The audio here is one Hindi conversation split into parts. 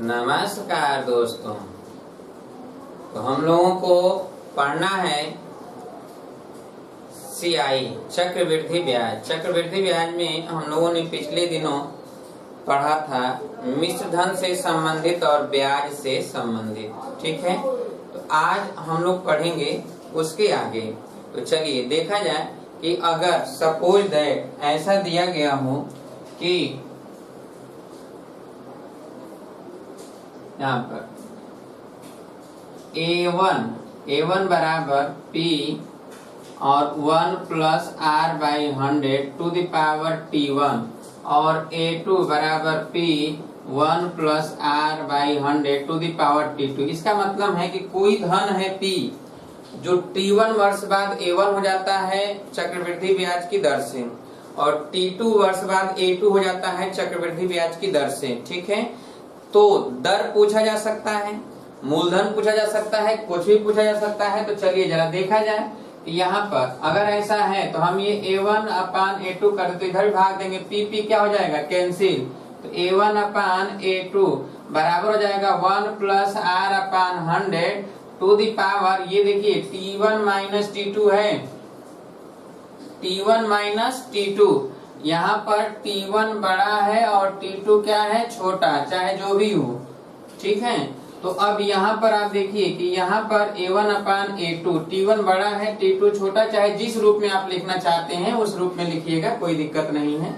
नमस्कार दोस्तों। तो हम लोगों को पढ़ना है CI चक्रवृद्धि ब्याज। चक्रवृद्धि ब्याज में हम लोगों ने पिछले दिनों पढ़ा था मिश्र धन से संबंधित और ब्याज से संबंधित। ठीक है, तो आज हम लोग पढ़ेंगे उसके आगे। तो चलिए देखा जाए कि अगर सपोज दैट ऐसा दिया गया हो कि यहाँ पर A1 बराबर P और 1 plus R by 100 to the power T1 और A2 बराबर P 1 plus R by 100 to the power T2। इसका मतलब है कि कोई धन है P जो T1 वर्ष बाद A1 हो जाता है चक्रवृद्धि ब्याज की दर से, और T2 वर्ष बाद A2 हो जाता है चक्रवृद्धि ब्याज की दर से। ठीक है, तो दर पूछा जा सकता है, मूलधन पूछा जा सकता है, कुछ भी पूछा जा सकता है। तो चलिए जरा देखा जाए कि यहाँ पर अगर ऐसा है तो हम ये A1 अपान A2 कर देते, इधर भाग देंगे, P क्या हो जाएगा, कैंसिल। तो A1 अपान A2 बराबर हो जाएगा 1 plus R upon 100 to the power, ये देखिए T1 माइनस T2 है, T1 माइनस T2। यहाँ पर T1 बड़ा है और T2 क्या है, छोटा, चाहे जो भी हो। ठीक है, तो अब यहाँ पर आप देखिए कि यहाँ पर A1 अपान A2, T1 बड़ा है, T2 छोटा, चाहे जिस रूप में आप लिखना चाहते हैं उस रूप में लिखिएगा, कोई दिक्कत नहीं है।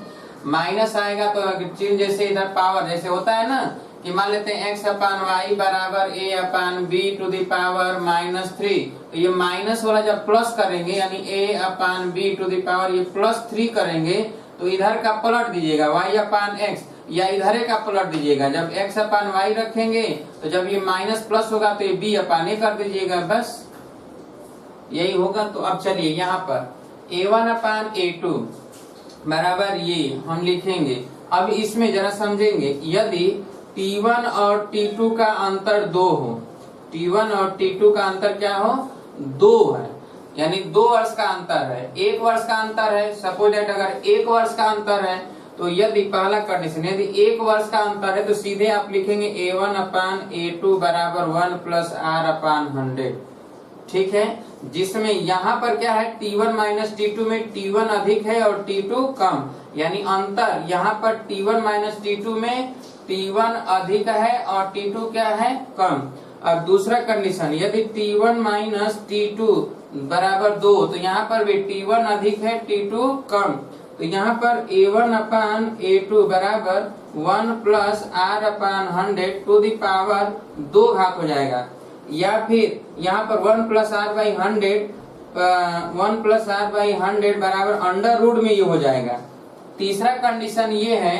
माइनस आएगा तो चिन्ह जैसे इधर पावर जैसे होता है ना, कि मान लेते हैं x अपान y बराबर a upon b to the power -3। तो ये माइनस वाला जब प्लस करेंगे यानी a upon b to the power ये +3 करेंगे, तो इधर का पलट दीजिएगा y अपान x, या इधर का पलट दीजिएगा। जब x अपान y रखेंगे तो जब ये माइनस प्लस होगा तो ये b अपान a कर दीजिएगा, बस यही होगा। तो अब चलिए यहाँ पर A1 अपान A2 बराबर ये हम लिखेंगे। अब इसमें जरा समझेंगे, यदि T1 और T2 का अंतर 2 हो, T1 और T2 का अंतर क्या हो, 2 है, यानी 2 वर्ष का अंतर है, 1 वर्ष का अंतर है। सपोज दैट अगर 1 वर्ष का अंतर है तो यदि पहला कंडीशन, यदि 1 वर्ष का अंतर है तो सीधे आप लिखेंगे A1 अपान A2 बराबर 1 प्लस R अपान 100। ठीक है, जिसमें यहाँ पर क्या है, T1 माइनस T2 में T1 अधिक है और T2 कम, यानी अंतर यहाँ पर T1 माइनस T2 में T1 अधिक है और T2 क्या है, कम। अब दूसरा कंडीशन, यदि T1 माइनस T2 बराबर 2, तो यहाँ पर भी T1 अधिक है, T2 कम। तो यहाँ पर A1 अपान A2 बराबर 1 plus R upon 100 to the power 2 घात हो जाएगा, या फिर यहाँ पर 1 प्लस R बाई 100 बराबर अंडर रूट में ये हो जाएगा। तीसरा कंडीशन ये है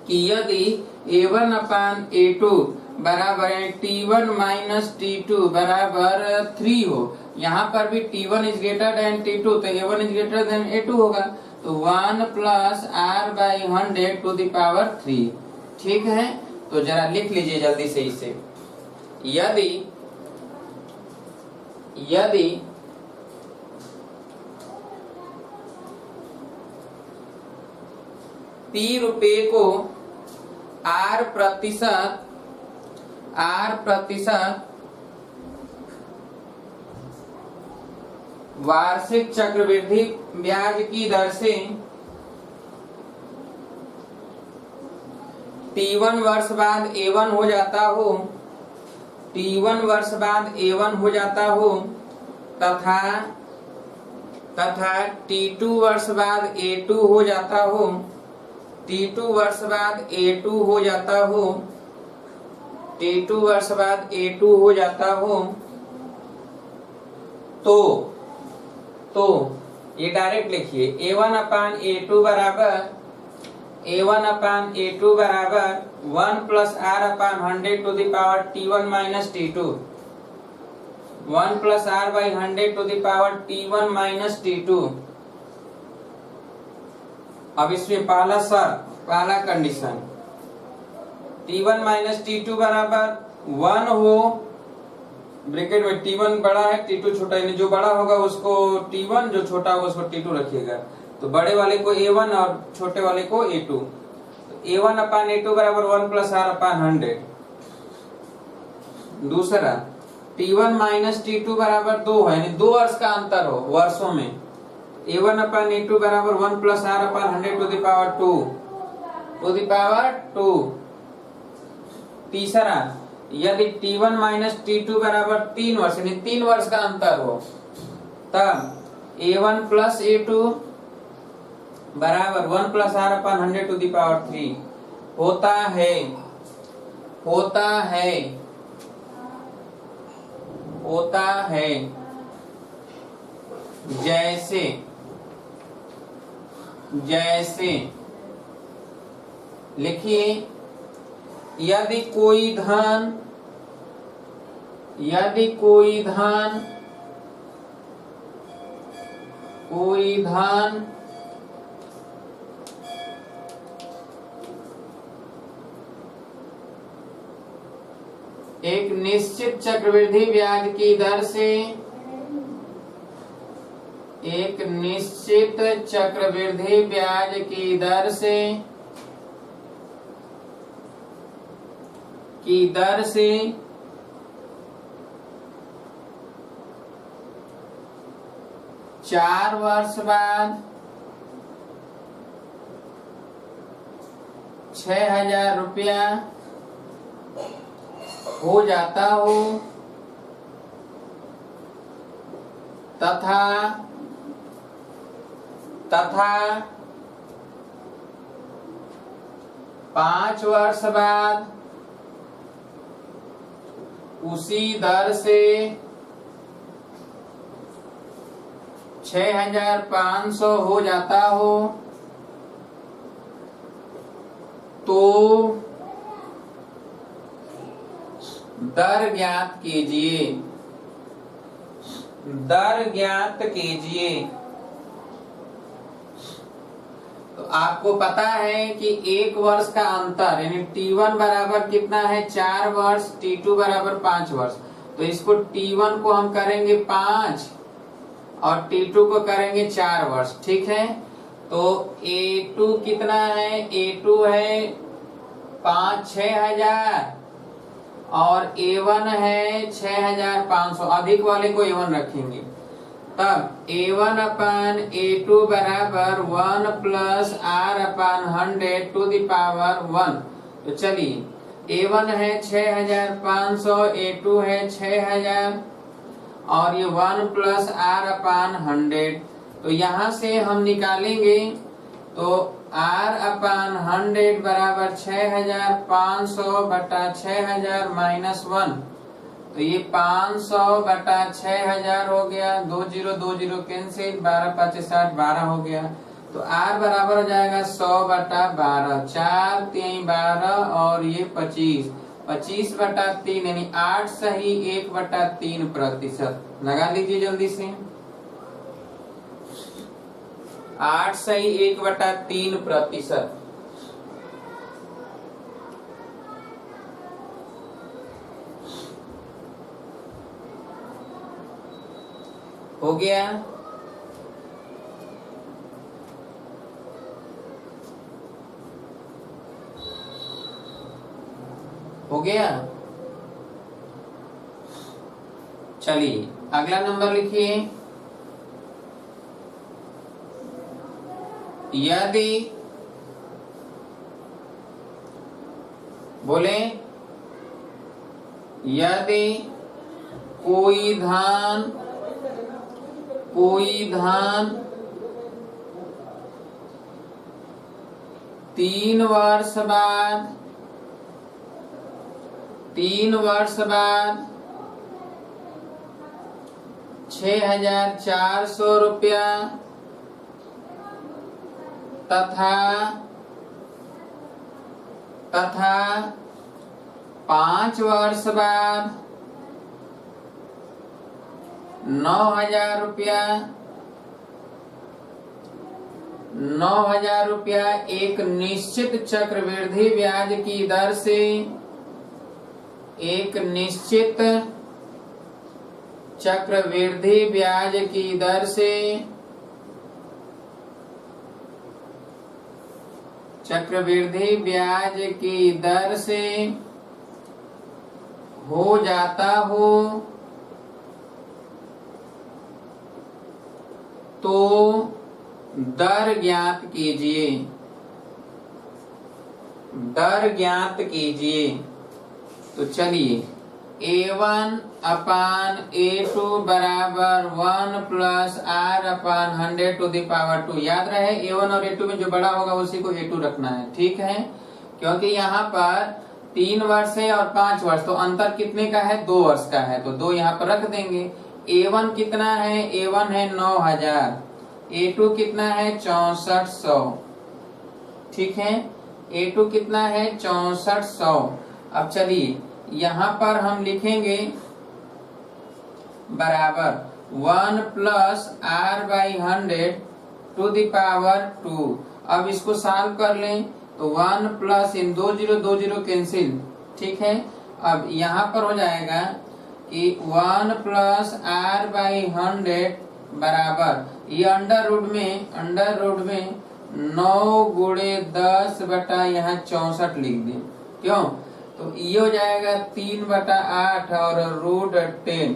कि यदि A1 अपान A2 बराबर T1 माइनस T2 बराबर 3 हो, यहाँ पर भी T1 is greater than T2 तो A1 is greater than A2 होगा, तो 1 plus R by 100 to the power 3। ठीक है, तो जरा लिख लीजिए जल्दी से इसे। यदि P रुपये को R प्रतिशत वार्षिक चक्रवृद्धि ब्याज की दर से T1 वर्ष बाद A1 हो जाता हो, T1 वर्ष बाद A1 हो जाता हो, तथा T2 वर्ष बाद A2 हो जाता हो, T2 वर्ष बाद A2 हो जाता हो, T2 वर्ष बाद A2 हो जाता हो, तो ये डायरेक्ट लिखिए A1 अपान A2 बराबर 1 plus R upon 100 to the power T1 minus T2, 1 plus R by 100 to the power T1 minus T2। अब इसमें पहला कंडीशन, T1 माइनस T2 बराबर 1 हो, ब्रैकेट में T1 बड़ा है T2 छोटा, यानी जो बड़ा होगा उसको T1, जो छोटा होगा उसको T2 रखिएगा। तो बड़े वाले को A1 और छोटे वाले को A2। A1 अपान A2 बराबर 1 प्लस R अपान 100। दूसरा T1 माइनस T2 बराबर 2 है, यानी 2 वर्ष का अंतर हो वर्षों में। A1 अपन A2 बराबर 1 plus R upon 100 to the power 2। तीसरा यदि T1 माइनस T2 बराबर 3 वर्ष, यानी 3 वर्ष का अंतर हो, तब A1 प्लस A2 बराबर 1 plus R upon 100 to the power 3 होता है। जैसे लिखिए, यदि कोई धन एक निश्चित चक्रवृद्धि ब्याज की दर से चार वर्ष बाद 6,000 रुपया हो जाता हो, तथा 5 वर्ष बाद उसी दर से 6,500 हो जाता हो, तो दर ज्ञात कीजिए। तो आपको पता है कि 1 वर्ष का अंतर, यानी T1 बराबर कितना है 4 वर्ष, T2 बराबर 5 वर्ष। तो इसको T1 को हम करेंगे 5 और T2 को करेंगे 4 वर्ष, ठीक है। तो A2 कितना है, A2 है 6,000 और A1 है 6,500, अधिक वाले को A1 रखेंगे। तब A1 अपन A2 बराबर 1 plus R upon 100 to the power 1। तो चलिए A1 है 6,500, A2 है 6,000 और ये 1 प्लस R अपन 100। तो यहां से हम निकालेंगे, तो R अपन 100 बराबर 6,500 बटा 6,000 माइनस 1। तो ये 500 बटा 6,000 हो गया, 2 0 कैंसिल, 12 5 60, 12 हो गया। तो R बराबर हो जाएगा 100 बटा 12, 4 3 12 और ये 25, 25 बटा 3 यानी 8 सही 1 बटा 3%। लगा लीजिए जल्दी से, 8 सही 1 बटा 3%। हो गया। चलिए अगला नंबर लिखिए। यदि बोले यदि कोई धन 3 वर्ष बाद 6,400 रुपया तथा 5 वर्ष बाद 9,000 रुपया एक निश्चित चक्रवृद्धि ब्याज की दर से हो जाता हो तो दर ज्ञात कीजिए, दर ज्ञात कीजिए। तो चलिए A1 अपान A2 बराबर 1 plus R upon 100 to the power 2। याद रहे A1 और A2 में जो बड़ा होगा उसी को A2 रखना है, ठीक है। क्योंकि यहाँ पर 3 वर्ष है और 5 वर्ष, तो अंतर कितने का है, 2 वर्ष का है, तो 2 यहाँ पर रख देंगे। A1 कितना है, A1 है 9000, A2 कितना है 6400, ठीक है। A2 कितना है 6400। अब चलिए यहाँ पर हम लिखेंगे बराबर 1 plus R by 100 to the power 2। अब इसको सॉल्व कर लें तो 1 प्लस इन 2 0 कैंसिल, ठीक है। अब यहाँ पर हो जाएगा कि 1 प्लस R बाई 100 बराबर, ये अंडर रूट में 9 गुणे 10 बटा यहाँ 64 लिख दें, क्यों, तो ये हो जाएगा 3/8 और रूट 10,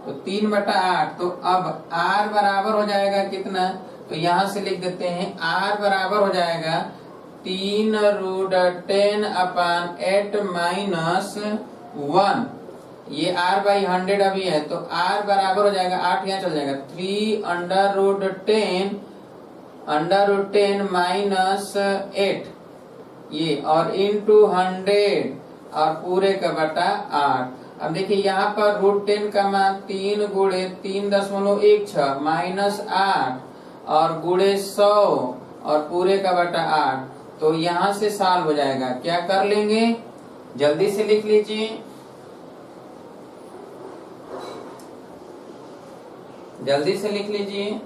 तो 3/8। तो अब R बराबर हो जाएगा कितना, तो यहाँ से लिख देते हैं R बराबर हो जाएगा 3 रूट 10 अपान 8 माइनस 1। ये R बाई 100 अभी है, तो R बराबर हो जाएगा 8 यहाँ चल जाएगा 3 अंडर रूट 10 माइनस 8 ये, और इनटू 100 और पूरे का बटा 8। अब देखिए यहाँ पर रूट 10 का मान 3 गुणे 3.16 माइनस 8 और गुणे 100 और पूरे का बटा 8, तो यहाँ से सॉल्व हो जाएगा। क्या कर लेंगे, जल्दी से लिख लीजिए, जल्दी से लिख लीजिए।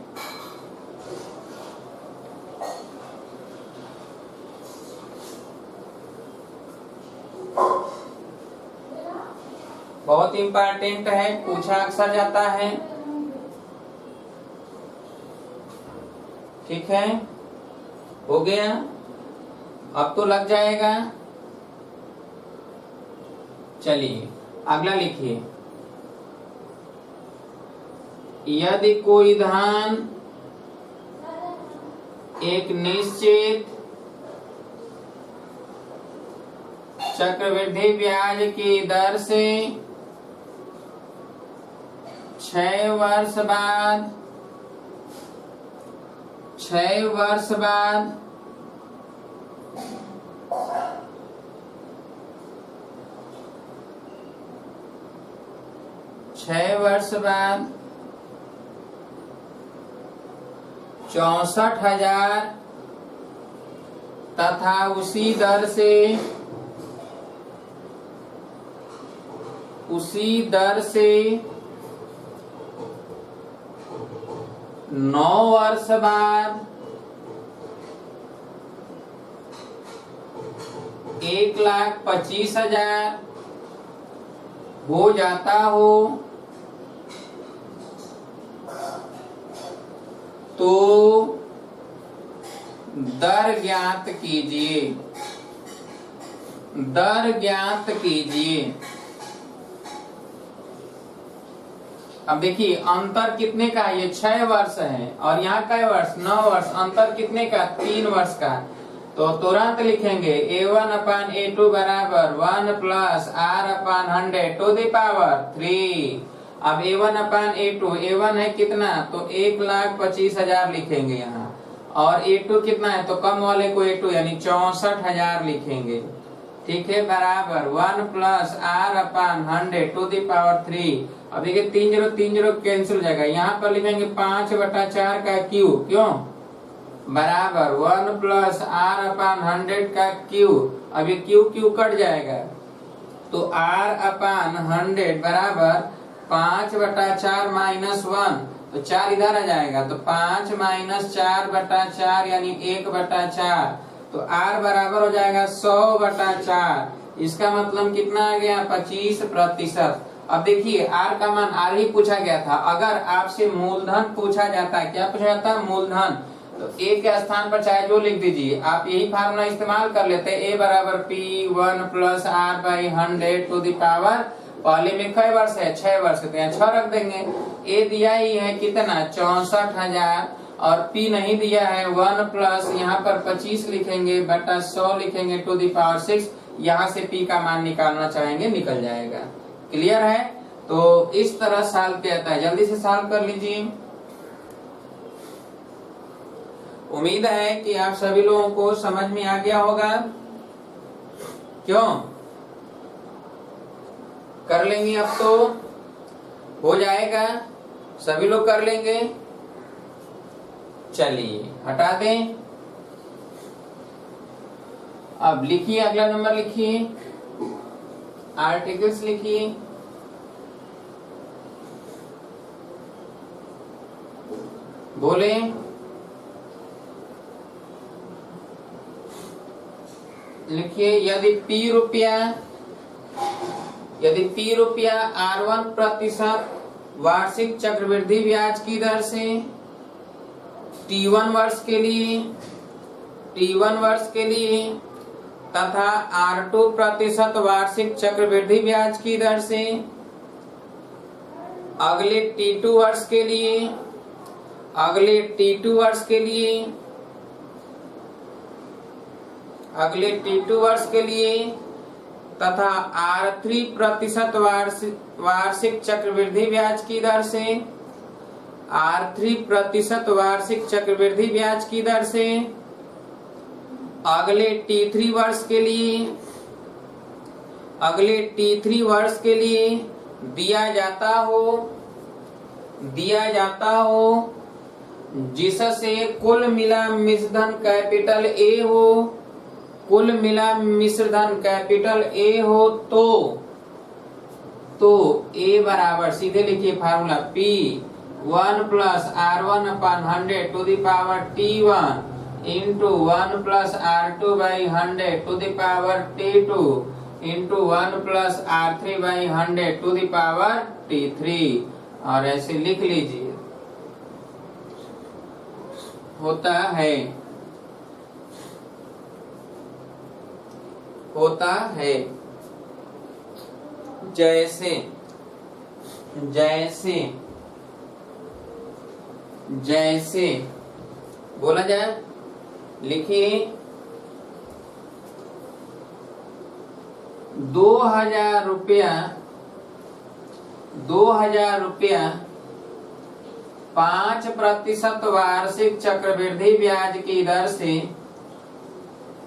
बहुत इंपॉर्टेंट है, पूछा अक्सर जाता है, ठीक है। हो गया, अब तो लग जाएगा। चलिए अगला लिखिए, यदि कोई धन एक निश्चित चक्रवृद्धि ब्याज की दर से 6 वर्ष बाद 6 वर्ष बाद 64,000 तथा उसी दर से 9 वर्ष बाद 1,25,000 हो जाता हो तो दर ज्ञात कीजिए, दर ज्ञात कीजिए। अब देखिए अंतर कितने का है, ये 6 वर्ष है और यहाँ का वर्ष 9 वर्ष, अंतर कितने का, 3 वर्ष का। तो तुरंत लिखेंगे A1 अपान A2 बराबर 1 plus R upon 100 to the power 3। अब A1 अपान A2, A1 है कितना, तो 1,25,000 लिखेंगे यहाँ, और A2 कितना है, तो कम वाले को A2 यानी 64,000 लिखेंगे, ठीक है, बराबर 1 plus R upon 100 to the power 3। अब देखिए 3 0 कैंसिल हो जाएगा, यहाँ पर लिखेंगे 5/4 का Q, क्यों, बराबर 1 प्लस R अपान 100 का Q। अब ये Q कट जाएगा, तो R अपान 100 बराबर 5/4 माइनस 1, तो 4 इधर आ जाएगा, तो 5 माइनस 4/4 यानी 1/4, तो R बराबर हो जाएगा 100/4। इसका मतलब कितना आ गया, 25%। अब देखिए R का मान R ही पूछा गया था, अगर आपसे मूलधन पूछा जाता है, क्या पूछा जाता है, मूलधन, तो ए के स्थान पर चाहे जो लिख दीजिए, आप यही फार्मूला इस्तेमाल कर लेते हैं। ए बराबर P1 plus R/100 to the power, पहले में कई वर्ष है 6 वर्ष, तो यहाँ 6 रख देंगे। ए दिया ही है कितना 64,000 और P नहीं दिया है 1 प्लस यहाँ पर 25 लिखेंगे बटा 100 लिखेंगे टू द पावर 6। यहाँ से P का मान निकालना चाहेंगे निकल जाएगा। क्लियर है? तो इस तरह सॉल्व किया जाता है, जल्दी से सॉल्व कर लीजिए। उम्मीद है कि आप सभी लोगों को समझ में आ गया होगा। क्यों? कर लेंगे, अब तो हो जाएगा, सभी लोग कर लेंगे। चलिए हटा दें। अब लिखिए, अगला नंबर लिखिए, आर्टिकल्स लिखिए। बोले लिखिए, यदि P रुपया R1 प्रतिशत वार्षिक चक्रवृद्धि ब्याज की दर से T1 वर्ष के लिए तथा R2 प्रतिशत वार्षिक चक्रवृद्धि ब्याज की दर से अगले T2 वर्ष के लिए तथा R3 प्रतिशत वार्षिक चक्रवृद्धि ब्याज की दर से अगले T3 वर्ष के लिए दिया जाता हो जिससे कुल मिला मिश्रधन कैपिटल ए हो तो ए बराबर, सीधे लिखिए formula, P1 plus R1/100 to the power T1 into 1 plus R2/100 to the power T2 into 1 plus R3/100 to the power T3, और ऐसे लिख लीजिए। होता है जैसे बोला जाए, लिखिए 2,000 रुपया 5% वार्षिक चक्रवृद्धि ब्याज की दर से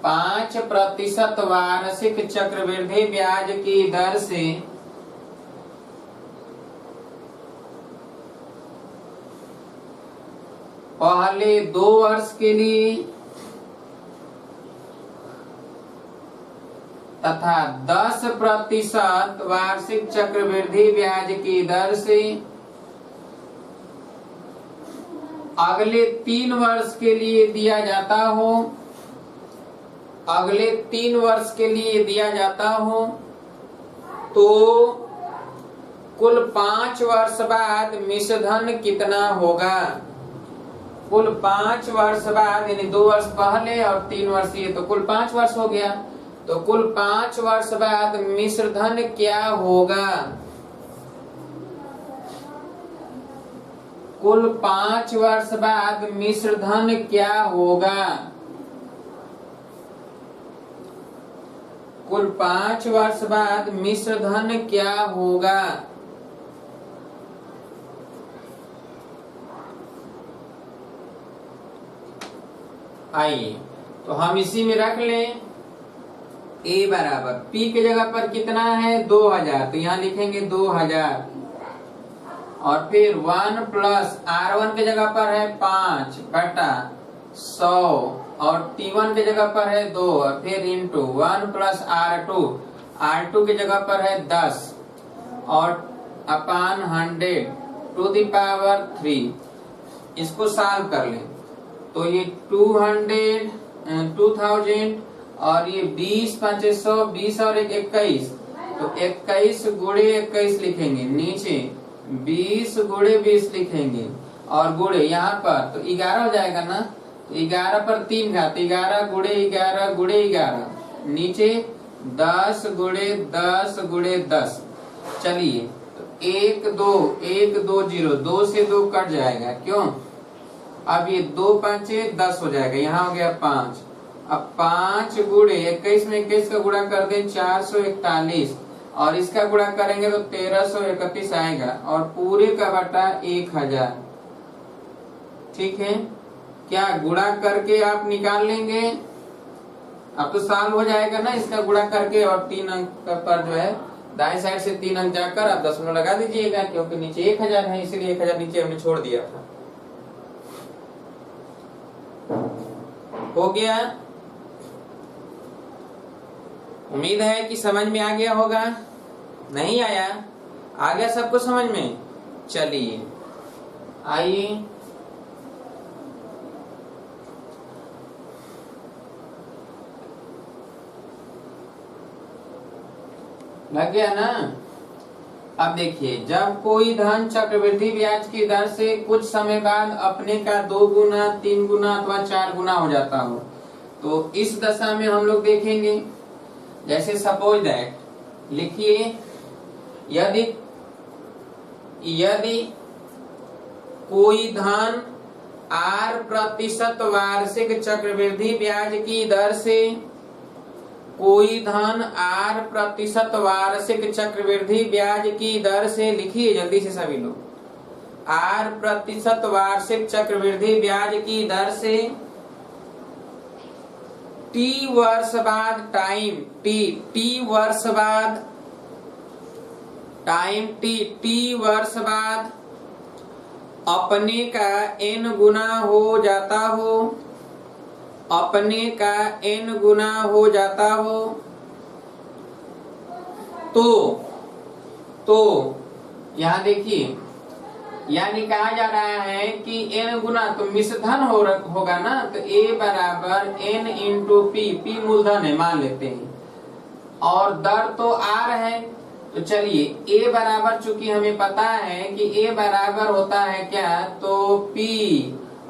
5% वार्षिक चक्रवृद्धि ब्याज की दर से पहले 2 वर्ष के लिए तथा 10% वार्षिक चक्रवृद्धि ब्याज की दर से अगले 3 वर्ष के लिए दिया जाता हो, तो कुल 5 वर्ष बाद मिश्रधन कितना होगा? कुल 5 वर्ष बाद, यानी 2 वर्ष पहले और 3 वर्ष ये, तो कुल 5 वर्ष हो गया। तो कुल 5 वर्ष बाद मिश्रधन क्या होगा? कुल 5 वर्ष बाद मिश्रधन क्या होगा? कुल 5 वर्ष बाद मिश्रधन क्या होगा? आइए, तो हम इसी में रख लें A बराबर P के जगह पर कितना है 2000, तो यहाँ लिखेंगे 2000, और फिर 1 प्लस R1 के जगह पर है 5 बटा 100 और T1 के जगह पर है 2, और फिर इंटू 1 प्लस R2 के जगह पर है 10 और अपान 100 टू द पावर 3। इसको सॉल्व कर लें तो ये 2000 और ये 20 5 100, 20 और 1 21, तो 21 गुणे 21 लिखेंगे, नीचे 20 गुणे 20 लिखेंगे और गुणे यहाँ पर तो 11 हो जाएगा ना, 11 पर 3 घात, 11 गुणे 11 गुणे 11, नीचे 10 गुणे 10 गुणे 10। चलिए तो 1 2 1 2 0, 2 से 2 कट जाएगा, क्यों? अब ये 2 5 10 हो जाएगा, यहाँ हो गया 5। अब 5 गुणे 21 में 21 का गुणा कर दें 441, और इसका गुणा करेंगे तो 1331 आएगा, और पूरे का बटा 1000। ठीक है, क्या गुणा करके आप निकाल लेंगे? अब तो सॉल्व हो जाएगा ना इसका गुणा करके, और 3 अंक पर जो है दाएं साइड से 3 अंक जाकर आप दशमलव लगा दीजिएगा, क्योंकि नीचे 1000 है, इसलिए 1000 नीचे हमने छोड़ दिया था। हो गया? उम्मीद है कि समझ में आ गया होगा। नहीं आया? आ गया सबको समझ में? चलिए आइए, लग गया ना? अब देखिए, जब कोई धन चक्रवृद्धि ब्याज की दर से कुछ समय बाद अपने का 2 गुना 3 गुना अथवा 4 गुना हो जाता हो, तो इस दशा में हम लोग देखेंगे, जैसे सपोज दैट, लिखिए, यदि कोई धन R% वार्षिक चक्रवृद्धि ब्याज की दर से, कोई धन R% वार्षिक चक्रवृद्धि ब्याज की दर से, लिखिए जल्दी से सभी लोग, R% वार्षिक चक्रवृद्धि ब्याज की दर से T वर्ष बाद टाइम T वर्ष बाद टाइम T वर्ष बाद अपने का n गुना हो जाता हो, अपने का n गुना हो जाता हो, तो यहाँ देखिए, यानी कहा जा रहा है कि n गुना तो मिश्रधन होगा ना, तो a बराबर n इंटू p मूलधन है मान लेते हैं, और दर तो r है, तो चलिए a बराबर, चूंकि हमें पता है कि a बराबर होता है क्या, तो p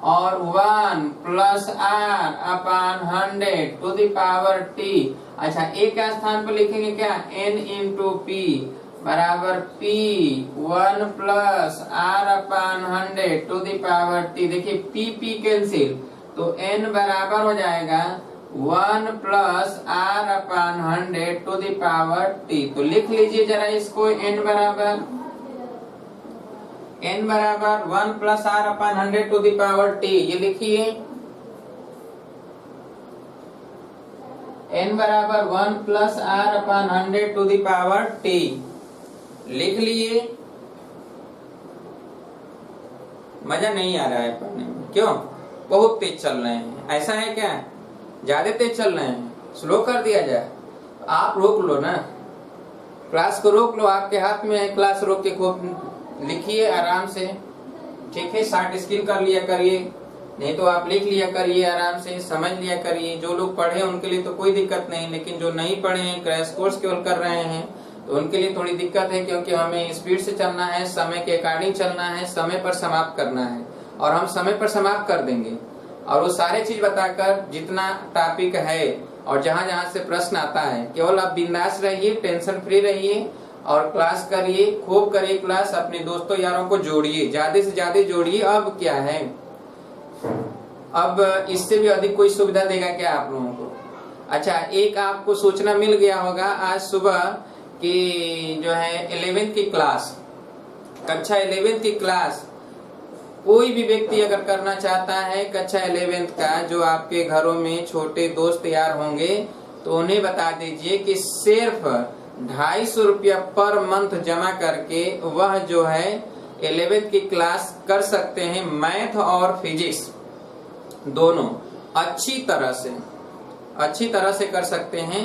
और 1 plus r upon 100 to the power t। अच्छा, a का स्थान पर लिखेंगे क्या, n इंटू p बराबर p 1 plus r upon 100 to the power t। देखिए p कैंसिल, तो n बराबर हो जाएगा 1 plus r upon 100 to the power t। तो लिख लीजिए जरा इसको, n बराबर 1 plus r upon 100 to the power t, ये लिखिए, n बराबर 1 plus r upon 100 to the power t, लिख लिए। मजा नहीं आ रहा है पढ़ने में, क्यों? बहुत तेज चल रहे हैं, ऐसा है क्या? ज्यादा तेज चल रहे हैं, स्लो कर दिया जाए? आप रोक लो ना, क्लास को रोक लो, आपके हाथ में है क्लास, रोक के खूब लिखिए आराम से, ठीक है? शॉर्ट स्किल कर लिया करिए, नहीं तो आप लिख लिया करिए आराम से, समझ लिया करिए। जो लोग पढ़े उनके लिए तो कोई दिक्कत नहीं, लेकिन जो नहीं पढ़े हैं, क्रैश कोर्स केवल कर रहे हैं, तो उनके लिए थोड़ी दिक्कत है, क्योंकि हमें स्पीड से चलना है, समय के अकॉर्डिंग चलना है, समय पर समाप्त करना है, और हम समय पर समाप्त कर देंगे। और वो सारे चीज बताकर, जितना टॉपिक है और जहां जहां से प्रश्न आता है, केवल आप बिंदास रहिए, टेंशन फ्री रहिए, और क्लास करिए, खूब करिए क्लास, अपने दोस्तों यारों को जोड़िए, ज्यादा से ज्यादा जोड़िए। अब क्या है, अब इससे भी अधिक कोई सुविधा देगा क्या आप लोगों को? अच्छा, एक आपको सूचना मिल गया होगा आज सुबह कि जो है 11th की क्लास, कक्षा 11th की क्लास, कोई भी व्यक्ति अगर करना चाहता है कक्षा 11th का, जो आपके घरों में छोटे दोस्त यार होंगे, तो उन्हें बता दीजिए कि सिर्फ 250 रुपया पर मंथ जमा करके वह जो है 11th की क्लास कर सकते हैं। मैथ और फिजिक्स दोनों अच्छी तरह से कर सकते हैं।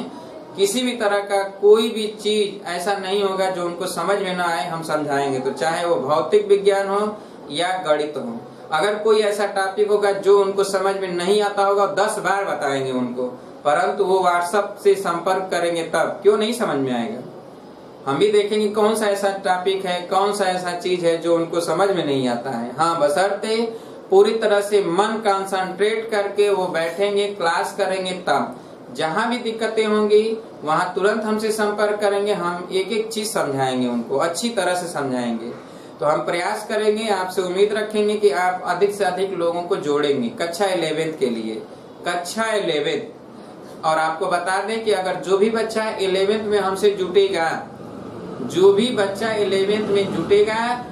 किसी भी तरह का कोई भी चीज ऐसा नहीं होगा जो उनको समझ में ना आए, हम समझाएंगे, तो चाहे वो भौतिक विज्ञान हो या गणित हो। अगर कोई ऐसा टॉपिक होगा जो उनको समझ में नहीं आता होगा, 10 बार बताएंगे उनको, परंतु वो व्हाट्सएप से संपर्क करेंगे तब, क्यों नहीं समझ में आएगा? हम भी देखेंगे कौन सा ऐसा टॉपिक है, कौन सा ऐसा चीज है जो उनको समझ में नहीं आता है। हाँ, बशर्ते पूरी तरह से मन कंसंट्रेट करके वो बैठेंगे, क्लास करेंगे, तब जहां भी दिक्कतें होंगी वहां तुरंत हमसे संपर्क करेंगे। हम एक एक चीज समझाएंगे, उनको अच्छी तरह से समझाएंगे। तो हम प्रयास करेंगे, आपसे उम्मीद रखेंगे कि आप अधिक से अधिक लोगों को जोड़ेंगे कक्षा 11th के लिए, कक्षा 11th। और आपको बता दें कि अगर जो भी बच्चा 11th में हमसे जुटेगा, जो भी बच्चा 11th में जुटेगा,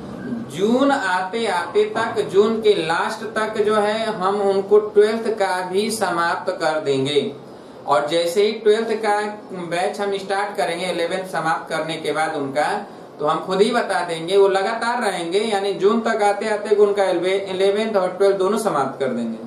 जून आते आते तक, जून के लास्ट तक जो है हम उनको 12th का भी समाप्त कर देंगे। और जैसे ही 12th का बैच हम स्टार्ट करेंगे 11th समाप्त करने के बाद उनका, तो हम खुद ही बता देंगे, वो लगातार रहेंगे, यानी जून तक आते आते उनका 11th और 12th दोनों समाप्त कर देंगे।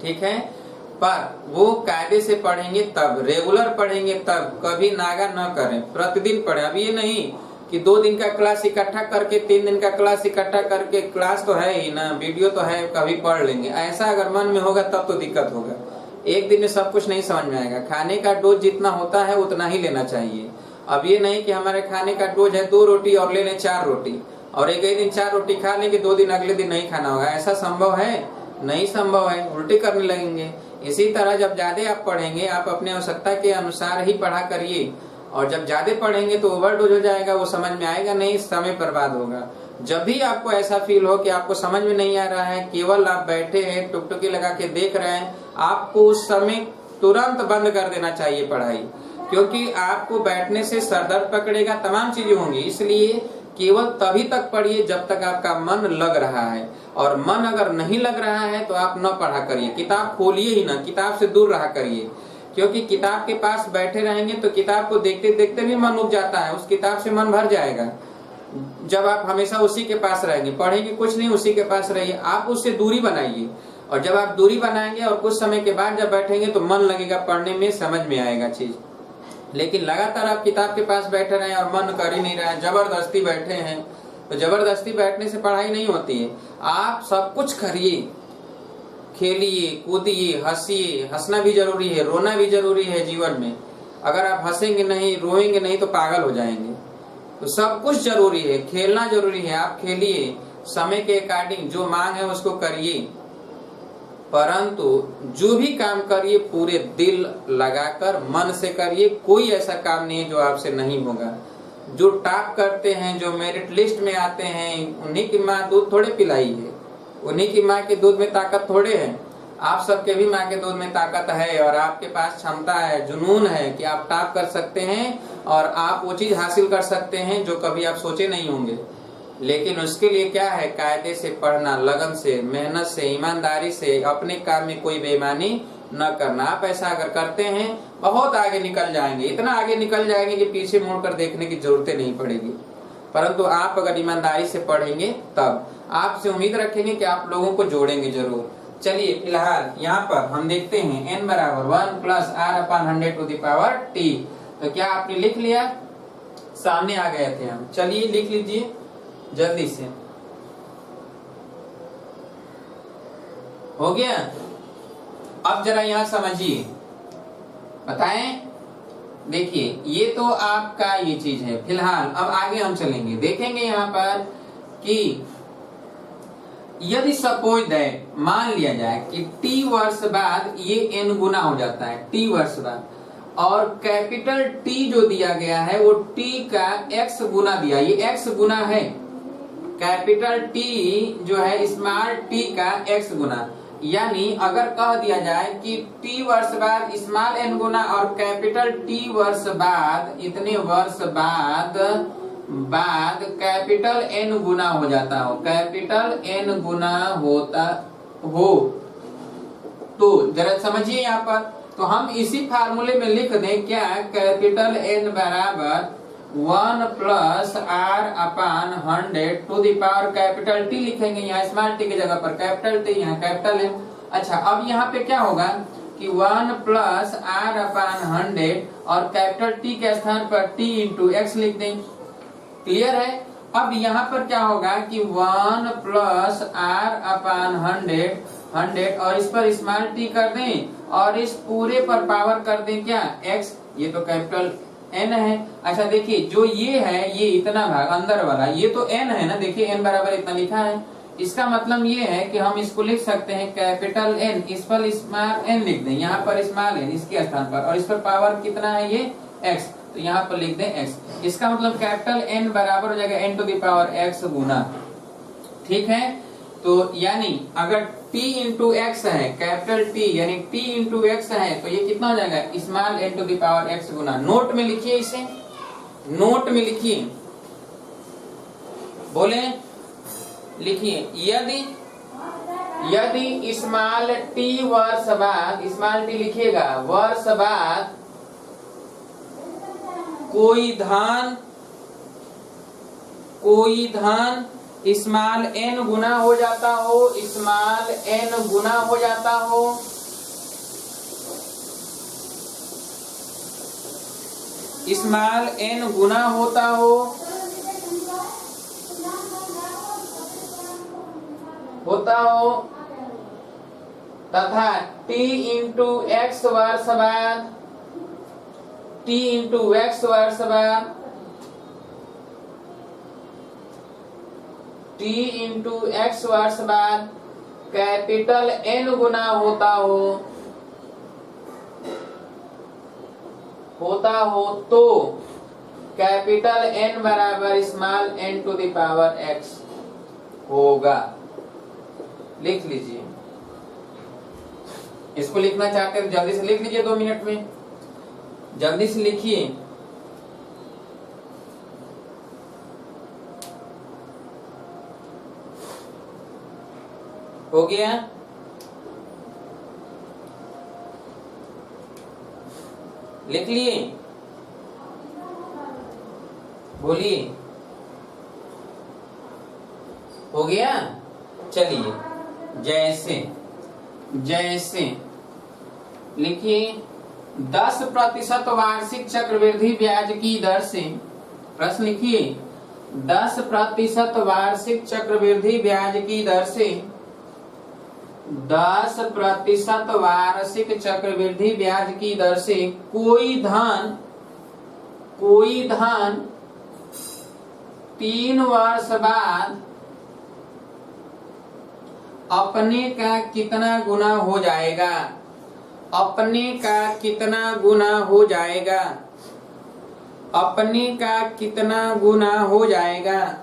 ठीक है, पर वो कायदे से पढ़ेंगे तब, रेगुलर पढ़ेंगे तब, कभी नागा न करें, प्रतिदिन पढ़े। अब ये नहीं कि 2 दिन का क्लास इकट्ठा करके, 3 दिन का क्लास इकट्ठा करके, क्लास तो है ही ना, वीडियो तो है, कभी पढ़ लेंगे, ऐसा अगर मन में होगा तब तो दिक्कत होगा। एक दिन में सब कुछ नहीं समझ में आएगा। खाने का डोज जितना होता है उतना ही लेना चाहिए। अब ये नहीं कि हमारे खाने का डोज है 2 रोटी और ले लें 4 रोटी, और एक दिन 4 रोटी खा लेंगे, 2 दिन अगले दिन नहीं खाना होगा, ऐसा संभव है? नहीं संभव है, उल्टी करने लगेंगे। इसी तरह जब ज्यादा आप पढ़ेंगे, आप अपने आवश्यकता के अनुसार ही पढ़ा करिए, और जब ज्यादा पढ़ेंगे तो ओवरडोज हो जाएगा, वो समझ में आएगा नहीं, समय बर्बाद होगा। जब भी आपको ऐसा फील हो कि आपको समझ में नहीं आ रहा है, केवल आप बैठे हैं, टुकटुकी लगा के देख रहे हैं, आपको उस समय तुरंत बंद कर देना चाहिए पढ़ाई, क्योंकि आपको बैठने से सरदर्द पकड़ेगा, तमाम चीजें होंगी। इसलिए केवल तभी तक पढ़िए जब तक आपका मन लग रहा है, और मन अगर नहीं लग रहा है तो आप न पढ़ा करिए, किताब खोलिए ही ना, किताब से दूर रहा करिए। क्योंकि किताब के पास बैठे रहेंगे तो किताब को देखते देखते भी मन उब जाता है, उस किताब से मन भर जाएगा। जब आप हमेशा उसी के पास रहेंगे, पढ़ेंगे कुछ नहीं, उसी के पास रहिए, आप उससे दूरी बनाइए। और जब आप दूरी बनाएंगे और कुछ समय के बाद जब बैठेंगे तो मन लगेगा पढ़ने में, समझ में आएगा चीज। लेकिन लगातार आप किताब के पास बैठे रहे और मन कर ही नहीं रहा है, जबरदस्ती बैठे हैं, तो जबरदस्ती बैठने से पढ़ाई नहीं होती है। आप सब कुछ करिए, खेलिए, कूदिए, हंसिए, हंसना भी जरूरी है, रोना भी जरूरी है जीवन में। अगर आप हंसेंगे नहीं, रोएंगे नहीं तो पागल हो जाएंगे। तो सब कुछ जरूरी है, खेलना जरूरी है, आप खेलिए, समय के अकॉर्डिंग जो मांग है उसको करिए, परंतु जो भी काम करिए पूरे दिल लगाकर, मन से करिए। कोई ऐसा काम नहीं है जो आपसे नहीं होगा। जो टॉप करते हैं, जो मेरिट लिस्ट में आते हैं, उन्हीं की माँ दूध थोड़े पिलाई है, उन्हीं की माँ के दूध में ताकत थोड़े है। आप सबके भी माँ के दूध में ताकत है, और आपके पास क्षमता है, जुनून है कि आप टॉप कर सकते हैं और आप वो चीज हासिल कर सकते हैं जो कभी आप सोचे नहीं होंगे। लेकिन उसके लिए क्या है, कायदे से पढ़ना, लगन से, मेहनत से, ईमानदारी से, अपने काम में कोई बेईमानी न करना। आप ऐसा अगर करते हैं बहुत आगे निकल जाएंगे, इतना आगे निकल जाएंगे कि पीछे मुड़कर देखने की जरूरत नहीं पड़ेगी। परंतु आप अगर ईमानदारी से पढ़ेंगे तब, आपसे उम्मीद रखेंगे कि आप लोगों को जोड़ेंगे जरूर। चलिए फिलहाल यहाँ पर हम देखते हैं n बराबर 1 plus r/100 to the power t। तो क्या आपने लिख लिया? सामने आ गए थे हम। चलिए लिख लीजिए जल्दी से। हो गया? अब जरा यहाँ समझिए, बताएं। देखिए ये तो आपका ये चीज है। फिलहाल अब आगे हम चलेंगे, देखेंगे यहाँ पर कि यदि सपोज दैट, मान लिया जाए कि t वर्ष बाद ये n गुना हो जाता है, t वर्ष बाद, और कैपिटल T जो दिया गया है वो t का x गुना दिया, ये x गुना है, कैपिटल T जो है स्मॉल t का x गुना। यानी अगर कह दिया जाए कि t वर्ष बाद स्मॉल n गुना और कैपिटल T वर्ष बाद, इतने वर्ष बाद कैपिटल N गुना हो जाता हो, कैपिटल N गुना होता हो, तो जरा समझिए यहाँ पर। तो हम इसी फार्मूले में लिख दें क्या, कैपिटल N बराबर 1 plus r/100 to the power capital T लिखेंगे, यहाँ स्मॉल t की जगह पर कैपिटल T, यहाँ कैपिटल है। अच्छा अब यहाँ पे क्या होगा कि 1 प्लस r/100 और कैपिटल T के स्थान पर t इंटू x लिख दें। क्लियर है? अब यहाँ पर क्या होगा कि 1 प्लस r/100 और इस पर स्मॉल t कर दें और इस पूरे पर पावर कर दें क्या, x। ये तो कैपिटल n है। अच्छा देखिए जो ये है, ये इतना भाग अंदर वाला, ये तो n है ना, देखिए n बराबर इतना लिखा है, इसका मतलब ये है कि हम इसको लिख सकते हैं कैपिटल एन, इस पर स्मॉल एन लिख दें, यहाँ पर स्मॉल एन इसके स्थान पर, और इस पर पावर कितना है ये एक्स, तो यहाँ पर लिख दें एक्स। इसका मतलब कैपिटल एन बराबर हो जाएगा N to the power X गुना, ठीक है। तो यानी अगर t इंटू एक्स है, कैपिटल T यानी t इंटू एक्स है, तो ये कितना हो जाएगा small N to the power X गुना। नोट में लिखिए, इसे नोट में लिखिए, बोले लिखिए, यदि स्मॉल t वर्ष बाद, स्मॉल t लिखिएगा, वर्ष बाद कोई धन स्मॉल n गुना हो जाता हो, स्मॉल n गुना हो जाता हो, स्मॉल n गुना होता हो तथा t इंटू एक्स वर्ष बाद, t इंटू एक्स वर्ष बाद, t इंटू एक्स वर्ष बाद कैपिटल N गुना होता हो तो कैपिटल N बराबर small n to the power x होगा। लिख लीजिए, इसको लिखना चाहते हैं जल्दी से लिख लीजिए, 2 मिनट में जल्दी से लिखिए। हो गया? लिख लिए? बोलिए, हो गया? चलिए, जैसे लिखिए 10% वार्षिक चक्रवृद्धि ब्याज की दर से, प्रश्न लिखिए 10% वार्षिक चक्रवृद्धि ब्याज की दर से, 10% वार्षिक चक्रवृद्धि ब्याज की दर से कोई धन 3 वर्ष बाद अपने का कितना गुना हो जाएगा, अपने का कितना गुना हो जाएगा, अपने का कितना गुना हो जाएगा।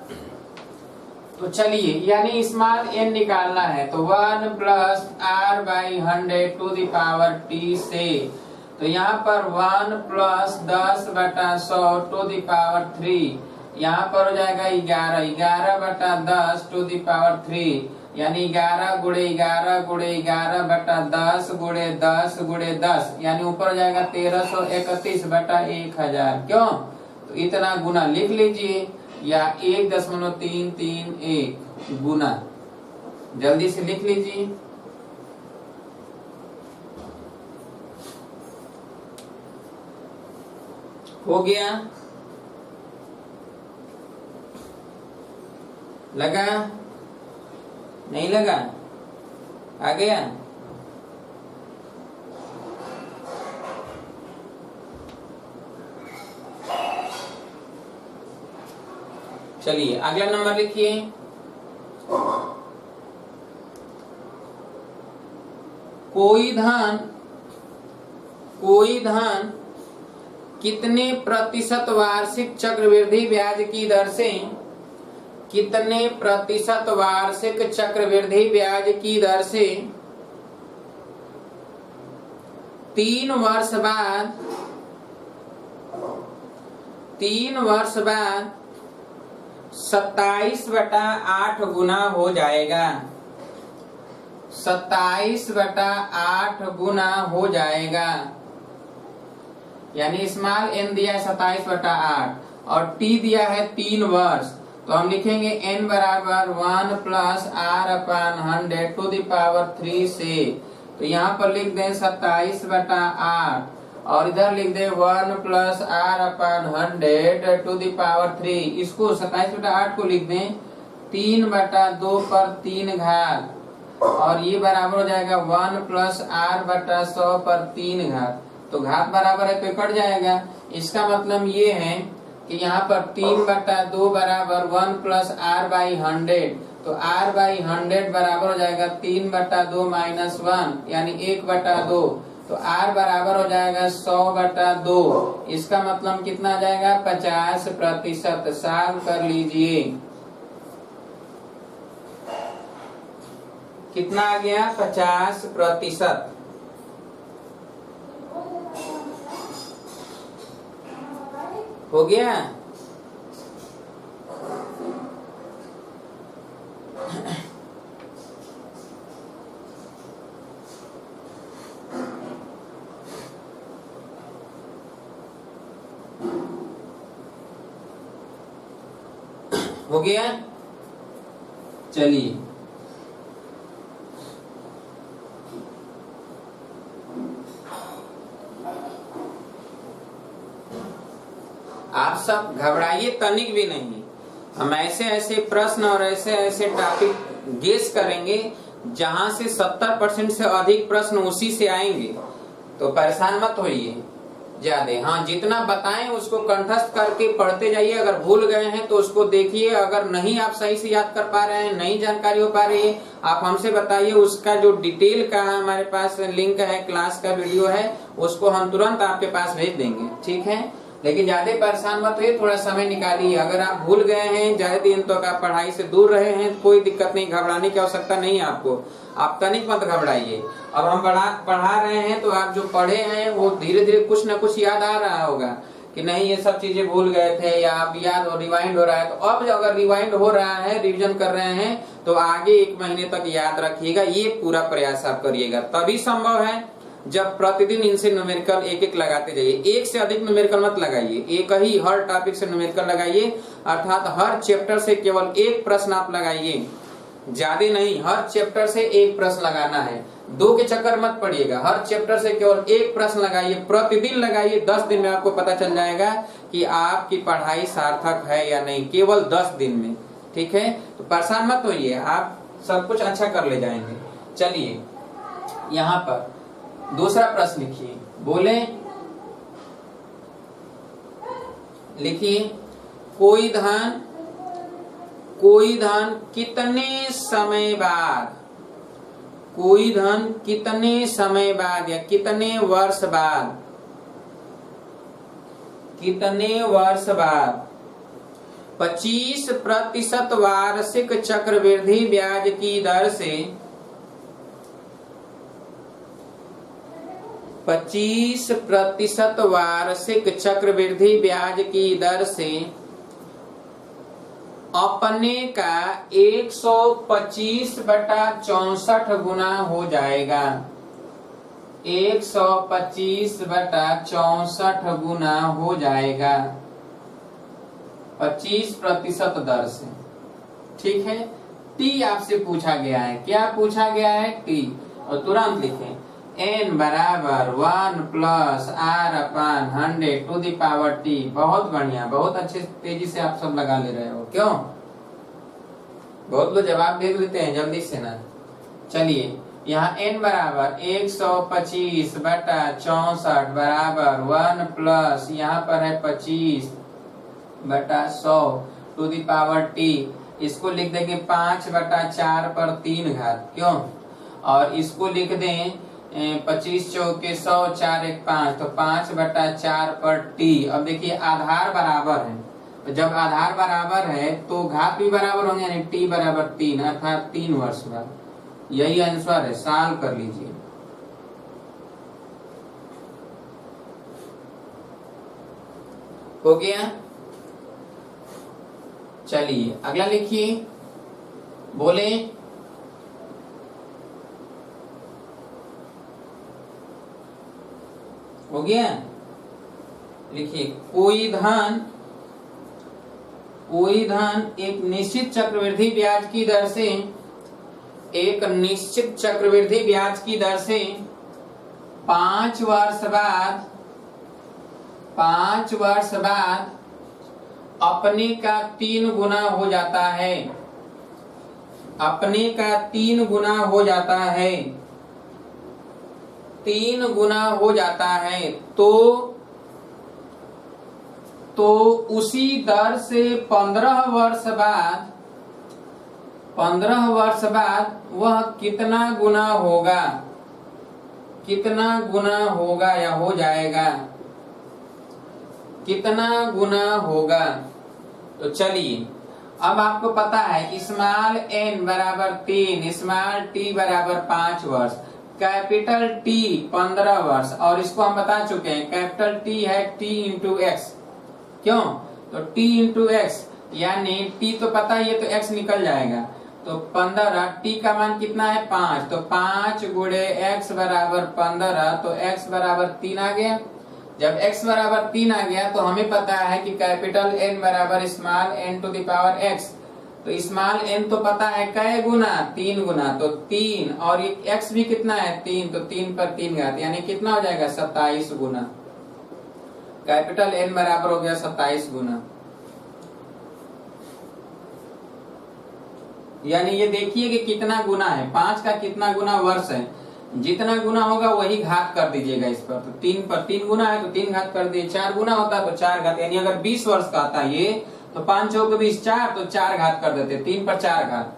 तो चलिए, यानी स्मॉल n निकालना है, तो 1 plus r by 100 to the power t से, तो यहाँ पर 1 प्लस 10 बटा 100 टू द पावर 3, यहाँ पर हो जाएगा 11 बटा 10 टू द पावर 3, यानी 11 गुणे 11 गुणे 11 बटा 10 गुणे 10 गुणे 10, यानी ऊपर हो जाएगा 1331 बटा 1000। क्यों? तो इतना गुना लिख लीजिए, या 1.331 गुना, जल्दी से लिख लीजिए। हो गया? लगा? नहीं लगा? आ गया? चलिए अगला नंबर लिखिए। कोई धन कितने प्रतिशत वार्षिक चक्रवृद्धि ब्याज की दर से, कितने प्रतिशत वार्षिक चक्रवृद्धि ब्याज की दर से 3 वर्ष बाद 27/8 गुना हो जाएगा, 27/8 गुना हो जाएगा। यानी स्मॉल n दिया है 27/8 और t दिया है 3 वर्ष, तो हम लिखेंगे n बराबर 1 plus r upon 100 to the power 3 से, तो यहाँ पर लिख दें 27/8 और इधर लिख दे 1 plus r upon 100 to the power 3। इसको 27/8 को लिख दें 3/2 पर 3 घात, और ये बराबर हो जाएगा 1 प्लस r बटा 100 पर 3 घात। तो घात बराबर है तो कट जाएगा। इसका मतलब ये है कि यहाँ पर 3/2 बराबर 1 प्लस r बाई 100, तो R/100 बराबर हो जाएगा 3/2 माइनस 1 यानी 1/2। तो R बराबर हो जाएगा 100/2। इसका मतलब कितना आ जाएगा 50%। सॉल्व कर लीजिए, कितना आ गया 50%। हो गया। हो गया। चलिए आप सब घबराइए तनिक भी नहीं। हम ऐसे ऐसे प्रश्न और ऐसे ऐसे टॉपिक गेस करेंगे जहां से 70% से अधिक प्रश्न उसी से आएंगे, तो परेशान मत होइए ज्यादा। हाँ, जितना बताएं उसको कंठस्थ करके पढ़ते जाइए। अगर भूल गए हैं तो उसको देखिए, अगर नहीं आप सही से याद कर पा रहे हैं, नई जानकारी हो पा रही है, आप हमसे बताइए। उसका जो डिटेल का हमारे पास लिंक है, क्लास का वीडियो है, उसको हम तुरंत आपके पास भेज देंगे, ठीक है। लेकिन ज्यादा परेशान मत होइए, थोड़ा समय निकालिए। अगर आप भूल गए हैं, ज्यादा दिन तक आप पढ़ाई से दूर रहे हैं, कोई दिक्कत नहीं, घबराने की आवश्यकता नहीं है आपको। आप तनिक मत घबराइए। अब हम पढ़ा रहे हैं तो आप जो पढ़े हैं वो धीरे धीरे कुछ न कुछ याद आ रहा होगा कि नहीं ये सब चीजें भूल गए थे, या आप याद और रिवाइंड हो रहा है। तो अब अगर रिवाइंड हो रहा है, रिविजन कर रहे हैं, तो आगे 1 महीने तक याद रखिएगा। ये पूरा प्रयास आप करिएगा, तभी संभव है जब प्रतिदिन इनसे न्यूमेरिकल एक एक लगाते जाइए। एक से अधिक न्यूमेरिकल मत लगाइए, एक ही हर टॉपिक से न्यूमेरिकल लगाइए। अर्थात हर चैप्टर से केवल एक प्रश्न आप लगाइए, ज्यादा नहीं। हर चैप्टर से एक प्रश्न लगाना है, 2 के चक्कर मत पड़िएगा। हर चैप्टर से केवल एक प्रश्न लगाइए, प्रतिदिन लगाइए। 10 दिन में आपको पता चल जाएगा कि आपकी पढ़ाई सार्थक है या नहीं, केवल 10 दिन में, ठीक है। तो परेशान मत होइए, आप सब कुछ अच्छा कर ले जाएंगे। चलिए यहाँ पर दूसरा प्रश्न लिखिए, बोले लिखिए कोई धन कितने समय बाद, कोई धन कितने समय बाद या कितने वर्ष बाद, कितने वर्ष बाद 25% वार्षिक चक्रवृद्धि ब्याज की दर से 25% वार्षिक चक्रवृद्धि ब्याज की दर से अपने का 125/64 गुना हो जाएगा। 125/64 गुना हो जाएगा 25% दर से, ठीक है। टी आपसे पूछा गया है, क्या पूछा गया है टी, और तुरंत लिखें n बराबर 1 + r/100⁻t। बहुत बढ़िया, बहुत अच्छे तेजी से आप सब लगा ले रहे हो, क्यों? बहुत लोग जवाब दे देते हैं जल्दी से ना। चलिए यहाँ n बराबर 125/64 बराबर 1 प्लस यहाँ पर है 25/100⁻t। इसको लिख देंगे 5/4 घात, क्यों? और इसको लिख दें 25 चौके 100 4 1 5, तो 5/4/t। अब देखिए आधार बराबर है, तो जब आधार बराबर है तो घात भी बराबर होंगे, यानी t बराबर 3, अर्थात 3 वर्ष बाद। यही आंसर है, सॉल्व कर लीजिए। हो गया। चलिए अगला लिखिए, बोले हो गया। लिखिए कोई धन एक निश्चित चक्रवृद्धि ब्याज की दर से, एक निश्चित चक्रवृद्धि ब्याज की दर से 5 वर्ष बाद अपने का 3 गुना हो जाता है, अपने का 3 गुना हो जाता है, 3 गुना हो जाता है, तो उसी दर से 15 वर्ष बाद 15 वर्ष बाद वह कितना गुना होगा, कितना गुना होगा या हो जाएगा, कितना गुना होगा। तो चलिए अब आपको पता है स्मॉल n बराबर 3, स्मॉल t बराबर 5 वर्ष, कैपिटल T 15 वर्ष, और इसको हम बता चुके हैं कैपिटल T है t इंटू एक्स। क्यों? तो t इंटू एक्स यानी t तो पता है, ये तो x निकल जाएगा, तो 15, t का मान कितना है 5, तो 5 गुणे x बराबर 15, तो x बराबर 3 आ गया। जब x बराबर 3 आ गया तो हमें पता है कि कैपिटल N बराबर small n to the power x, तो स्मॉल n तो पता है कै गुना, 3 गुना, तो 3, और ये x भी कितना है 3, तो 3 पर 3 घात यानी कितना हो जाएगा 27 गुना। कैपिटल N बराबर हो गया 27 गुना। यानी ये देखिए कि कितना गुना है, 5 का कितना गुना वर्ष है, जितना गुना होगा वही घात कर दीजिएगा इस पर। तो 3 पर 3 गुना है तो 3 घात कर दिए, 4 गुना होता है तो 4 घात, यानी अगर 20 वर्ष का आता है ये तो 5 चौके 20, 4, तो 4 घात कर देते, 3 पर 4 घात,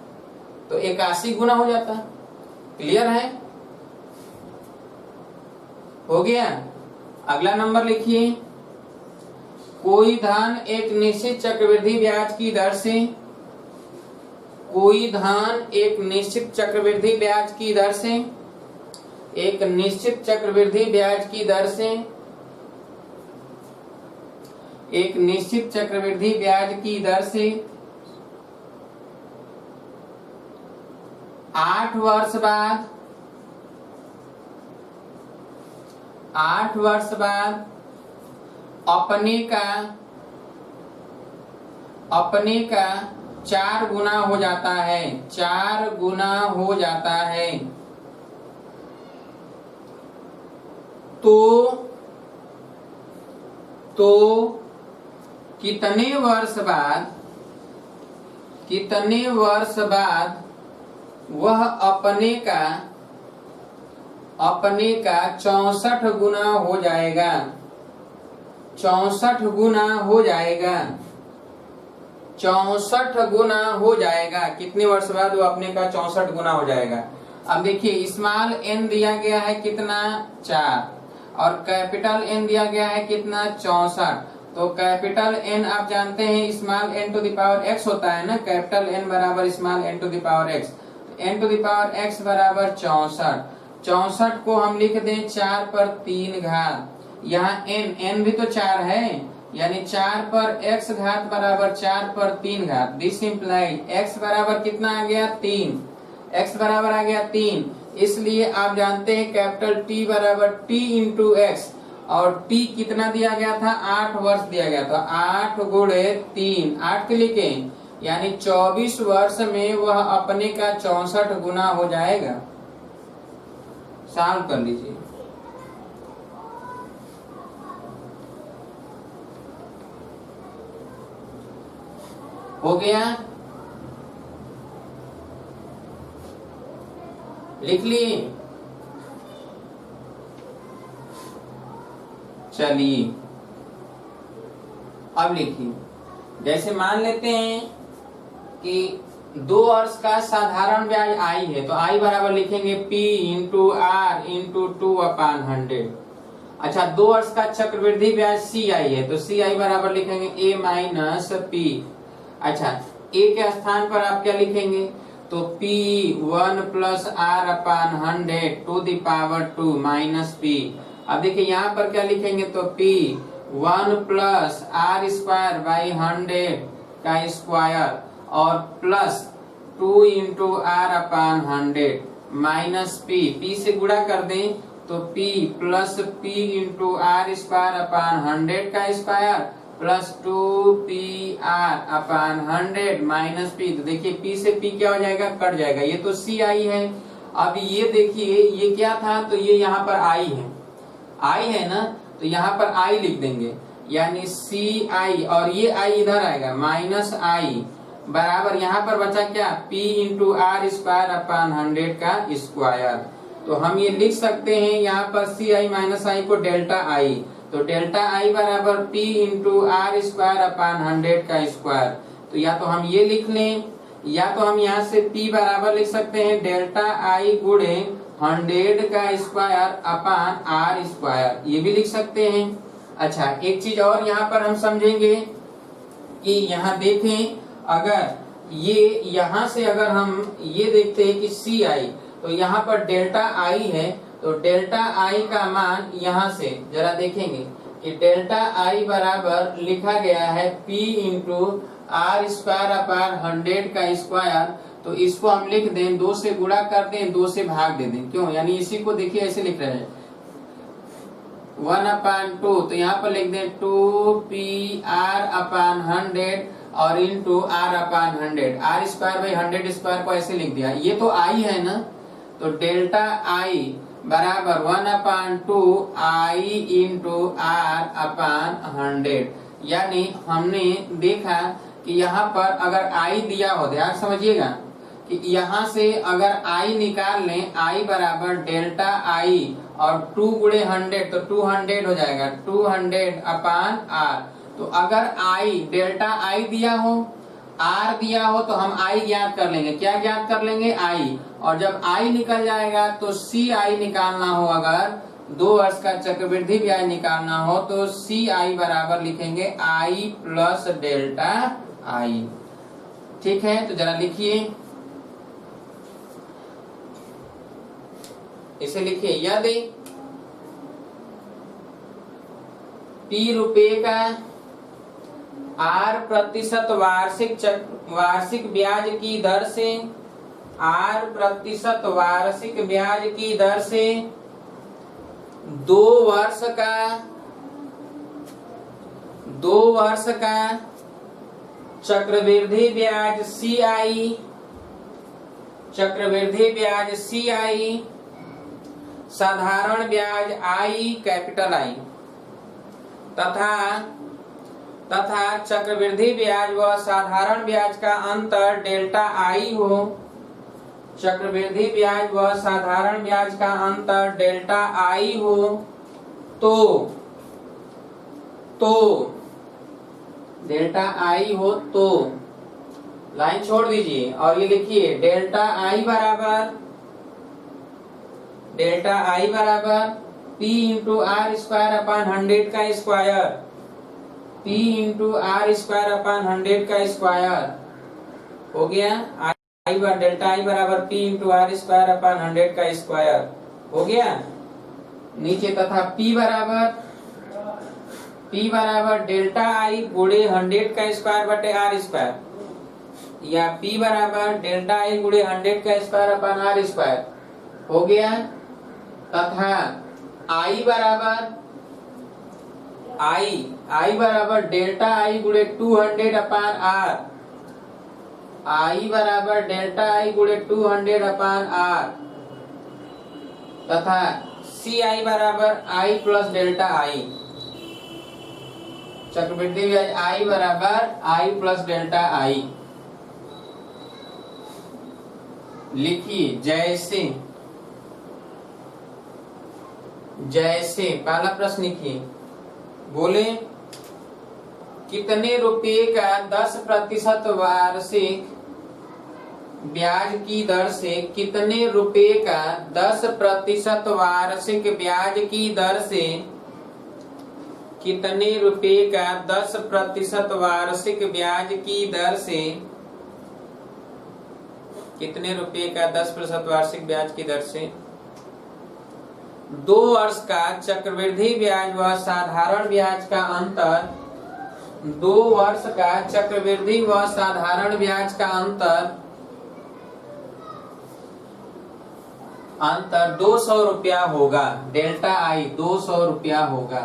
तो 81 गुना हो जाता। क्लियर है? हो गया। अगला नंबर लिखिए, कोई धन एक निश्चित चक्रवृद्धि ब्याज की दर से, कोई धन एक निश्चित चक्रवृद्धि ब्याज की दर से, एक निश्चित चक्रवृद्धि ब्याज की दर से, एक निश्चित चक्रवृद्धि ब्याज की दर से 8 वर्ष बाद, 8 वर्ष बाद अपने का 4 गुना हो जाता है, 4 गुना हो जाता है, तो कितने वर्ष बाद, कितने वर्ष बाद वह अपने का 64 गुना हो जाएगा, 64 गुना हो जाएगा, 64 गुना हो जाएगा। कितने वर्ष बाद वो अपने का 64 गुना हो जाएगा। अब देखिए स्मॉल n दिया गया है कितना 4, और कैपिटल N दिया गया है कितना 64, तो कैपिटल N आप जानते हैं small n to the power x होता है ना, कैपिटल N बराबर small n to the power x, n to the power x बराबर 64, 64 को हम लिख दें 4 पर 3 घात, यहाँ n भी तो 4 है, यानी 4 पर x घात बराबर 4 पर 3 घात, दिस इम्प्लाई x बराबर कितना आ गया 3, x बराबर आ गया 3, इसलिए आप जानते हैं कैपिटल T बराबर T इंटू एक्स, और T कितना दिया गया था 8 वर्ष दिया गया था, 8 गुणे 3, 8 के लिखे, यानी 24 वर्ष में वह अपने का 64 गुना हो जाएगा। सॉल्व कर लीजिए। हो गया, लिख लिए। चलिए अब लिखिए, जैसे मान लेते हैं कि 2 वर्ष का साधारण ब्याज आई है, तो आई बराबर लिखेंगे P इंटू आर इंटू 2/100। अच्छा 2 वर्ष का चक्रवृद्धि ब्याज C आई है, तो C आई बराबर लिखेंगे A माइनस P। अच्छा A के स्थान पर आप क्या लिखेंगे, तो P 1 plus R/100 to the power 2 minus P। अब देखिए यहाँ पर क्या लिखेंगे, तो P 1 plus R square by 100 का स्क्वायर और plus 2 into R/100 minus P से गुणा कर दें तो P plus P into R स्क्वायर/100 का square plus 2PR/100 minus P। तो देखिए P से P क्या हो जाएगा, कट जाएगा, ये तो C आई है। अब ये देखिए ये क्या था, तो ये यहाँ पर I है ना, तो यहाँ पर I लिख देंगे, यानी CI, और ये I इधर आएगा माइनस I बराबर यहाँ पर बचा क्या P इंटू R स्क्वायर/100 का स्क्वायर। तो हम ये लिख सकते हैं यहाँ पर CI माइनस I को डेल्टा I, तो डेल्टा I बराबर P इंटू R स्क्वायर/100 का स्क्वायर। तो या तो हम ये लिख लें या तो हम यहाँ से P बराबर लिख सकते हैं डेल्टा आई गुणे 100 का स्क्वायर अपान आर स्क्वायर, ये भी लिख सकते हैं। अच्छा, एक चीज और यहाँ पर हम समझेंगे कि यहाँ देखें, अगर ये यहाँ से अगर हम ये देखते हैं कि सी आई, तो यहाँ पर डेल्टा आई है, तो डेल्टा आई का मान यहाँ से जरा देखेंगे कि डेल्टा आई बराबर लिखा गया है P इंटू आर स्क्वायर अपार 100 का स्क्वायर। तो इसको हम लिख दें 2 से गुणा कर दें, 2 से भाग दे दें, क्यों, यानी इसी को देखिए ऐसे लिख रहे हैं 1/2, तो यहाँ पर लिख दें 2p r अपान 100 और into R upon 100, R square by 100 square को ऐसे लिख दिया। ये तो आई है ना, तो डेल्टा आई बराबर 1/2 आई इंटू आर अपान 100। यानी हमने देखा कि यहाँ पर अगर आई दिया हो, ध्यान समझिएगा कि यहाँ से अगर आई निकाल लें, आई बराबर डेल्टा आई और 2 गुणे 100 तो 200 हो जाएगा, 200 अपान आर। तो अगर आई डेल्टा आई दिया हो, आर दिया हो, तो हम आई ज्ञात कर लेंगे। क्या ज्ञात कर लेंगे? आई। और जब आई निकल जाएगा तो सी आई निकालना हो, अगर 2 वर्ष का चक्रवृद्धि ब्याज निकालना हो तो सी आई बराबर लिखेंगे आई प्लस डेल्टा आई। ठीक है, तो जरा लिखिए, इसे लिखिए, यदि P रुपए का R% वार्षिक ब्याज की दर से, R% वार्षिक ब्याज की दर से 2 वर्ष का चक्रवृद्धि ब्याज CI, साधारण ब्याज I कैपिटल I तथा चक्रवृद्धि ब्याज व साधारण ब्याज का अंतर डेल्टा I हो, चक्रवृद्धि ब्याज व साधारण ब्याज का अंतर डेल्टा I हो, तो डेल्टा I हो तो लाइन छोड़ दीजिए और ये लिखिए डेल्टा I बराबर P into R square upon 100 का square, P into R square upon 100 का स्क्वायर हो गया। डेल्टा आई बराबर P into R square upon 100 का स्क्वायर हो गया नीचे, तथा P बराबर डेल्टा आई गुणे 100 का स्क्वायर बटे आर स्क्वायर, या P बराबर डेल्टा आई गुणे 100 का स्क्वायर अपान आर स्क्वायर हो गया, तथा I बराबर डेल्टा आई गुणे 200 अपान आर, I बराबर डेल्टा आई गुणे 200 अपान आर, तथा CI बराबर I प्लस डेल्टा आई, चक्रवृद्धि ब्याज I बराबर I प्लस डेल्टा आई। लिखिए जैसे पहला प्रश्न लिखिए, बोले कितने रुपए का 10% वार्षिक ब्याज की दर से, कितने रुपए का 10% वार्षिक ब्याज की दर से, कितने रुपए का 10% वार्षिक ब्याज की दर से, कितने रुपए का 10% वार्षिक ब्याज की दर से 2 वर्ष का चक्रवृद्धि ब्याज व साधारण ब्याज का अंतर, 2 वर्ष का चक्रवृद्धि व साधारण ब्याज का अंतर 200 रुपया होगा, डेल्टा आई 200 रुपया होगा।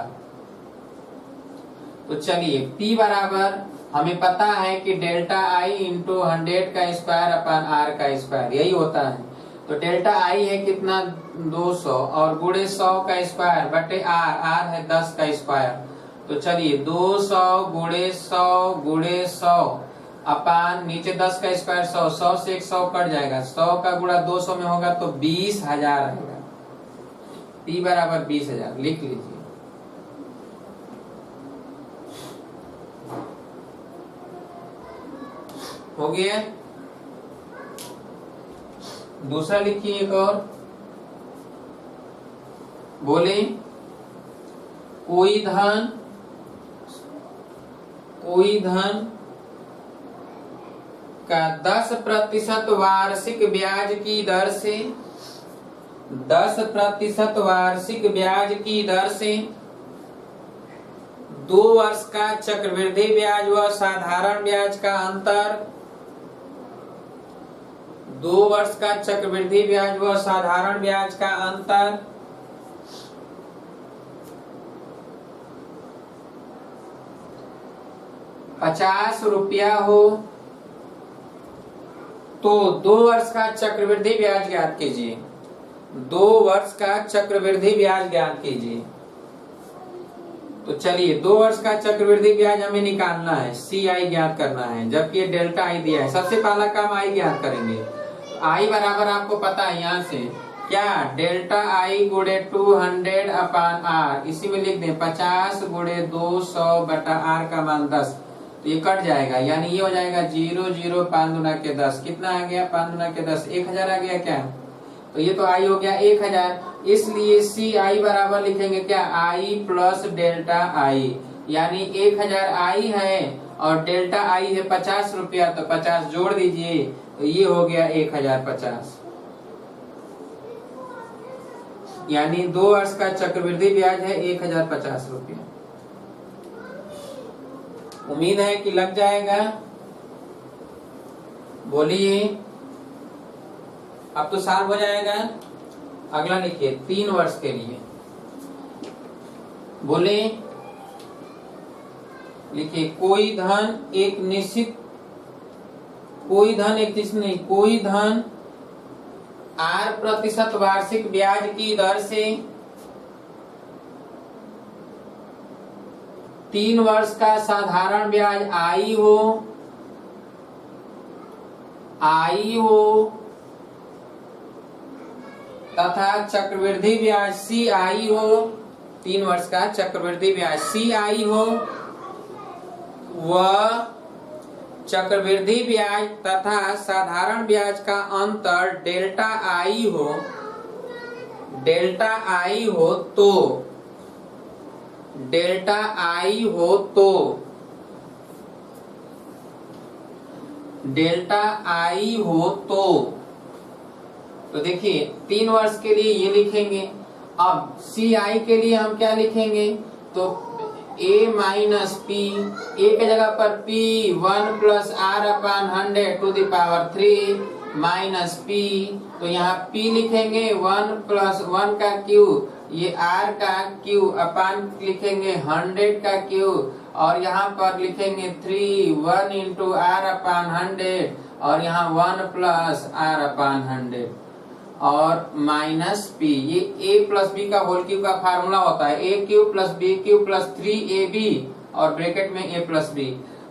तो चलिए P बराबर हमें पता है कि डेल्टा आई इंटू 100 का स्क्वायर अपान आर का स्क्वायर, यही होता है। तो डेल्टा आई है कितना 200 और गुणे 100 का स्क्वायर बटे आर है 10 का स्क्वायर। तो चलिए 200 गुणे 100 अपान नीचे 10 का स्क्वायर 100 से 100 कट जाएगा, 100 का गुणा 200 में होगा तो 20,000 आएगा। P बराबर 20,000 लिख लीजिए। हो गया। दूसरा लिखिए एक और, बोले कोई धन का 10% वार्षिक ब्याज की दर से 10% वार्षिक ब्याज की दर से 2 वर्ष का चक्रवृद्धि ब्याज व साधारण ब्याज का अंतर 2 वर्ष का चक्रवृद्धि ब्याज व साधारण ब्याज का अंतर 50 रुपया हो तो 2 वर्ष का चक्रवृद्धि ब्याज ज्ञात कीजिए। 2 वर्ष का चक्रवृद्धि ब्याज ज्ञात कीजिए। तो चलिए 2 वर्ष का चक्रवृद्धि ब्याज हमें निकालना है, CI ज्ञात करना है, जबकि ये डेल्टा आई दिया है। सबसे पहला काम आई ज्ञात करेंगे। आई बराबर आपको पता है यहाँ से क्या, डेल्टा आई गुणे 200 अपान आर, इसी में लिख दें 50 गुणे 200 बटा आर का मान 10। तो ये कट जाएगा, यानी ये हो जाएगा 0 0 5 दूना के 10, कितना आ गया 5 दूना के 10, 1000 आ गया क्या। तो ये तो आई हो गया 1000, इसलिए सी आई बराबर लिखेंगे क्या, आई प्लस डेल्टा आई, यानी 1000 आई है और डेल्टा आई है 50 रुपया, तो 50 जोड़ दीजिए, तो ये हो गया 1050, यानी 2 वर्ष का चक्रवृद्धि ब्याज है 1050 रुपया। उम्मीद है कि लग जाएगा। बोलिए, अब तो साल हो जाएगा। अगला लिखिए 3 वर्ष के लिए, बोले लिखिए कोई धन एक निश्चित R% वार्षिक ब्याज की दर से 3 वर्ष का साधारण ब्याज आई हो तथा चक्रवृद्धि ब्याज CI हो, 3 वर्ष का चक्रवृद्धि ब्याज CI हो व चक्रवृद्धि ब्याज तथा साधारण ब्याज का अंतर डेल्टा आई हो तो देखिए 3 वर्ष के लिए ये लिखेंगे। अब CI के लिए हम क्या लिखेंगे, तो A माइनस पी, ए के जगह पर P 1 plus R upon 100 to the power 3 minus P, तो यहाँ P लिखेंगे 1 प्लस 1 का Q, ये R का Q अपान लिखेंगे 100 का Q, और यहाँ पर लिखेंगे 1 इंटू R अपान 100 और यहाँ 1 प्लस R अपान 100 और माइनस P, ये A प्लस बी का होल क्यूब का फार्मूला होता है, A cube plus B cube plus 3AB और ब्रैकेट में A प्लस B।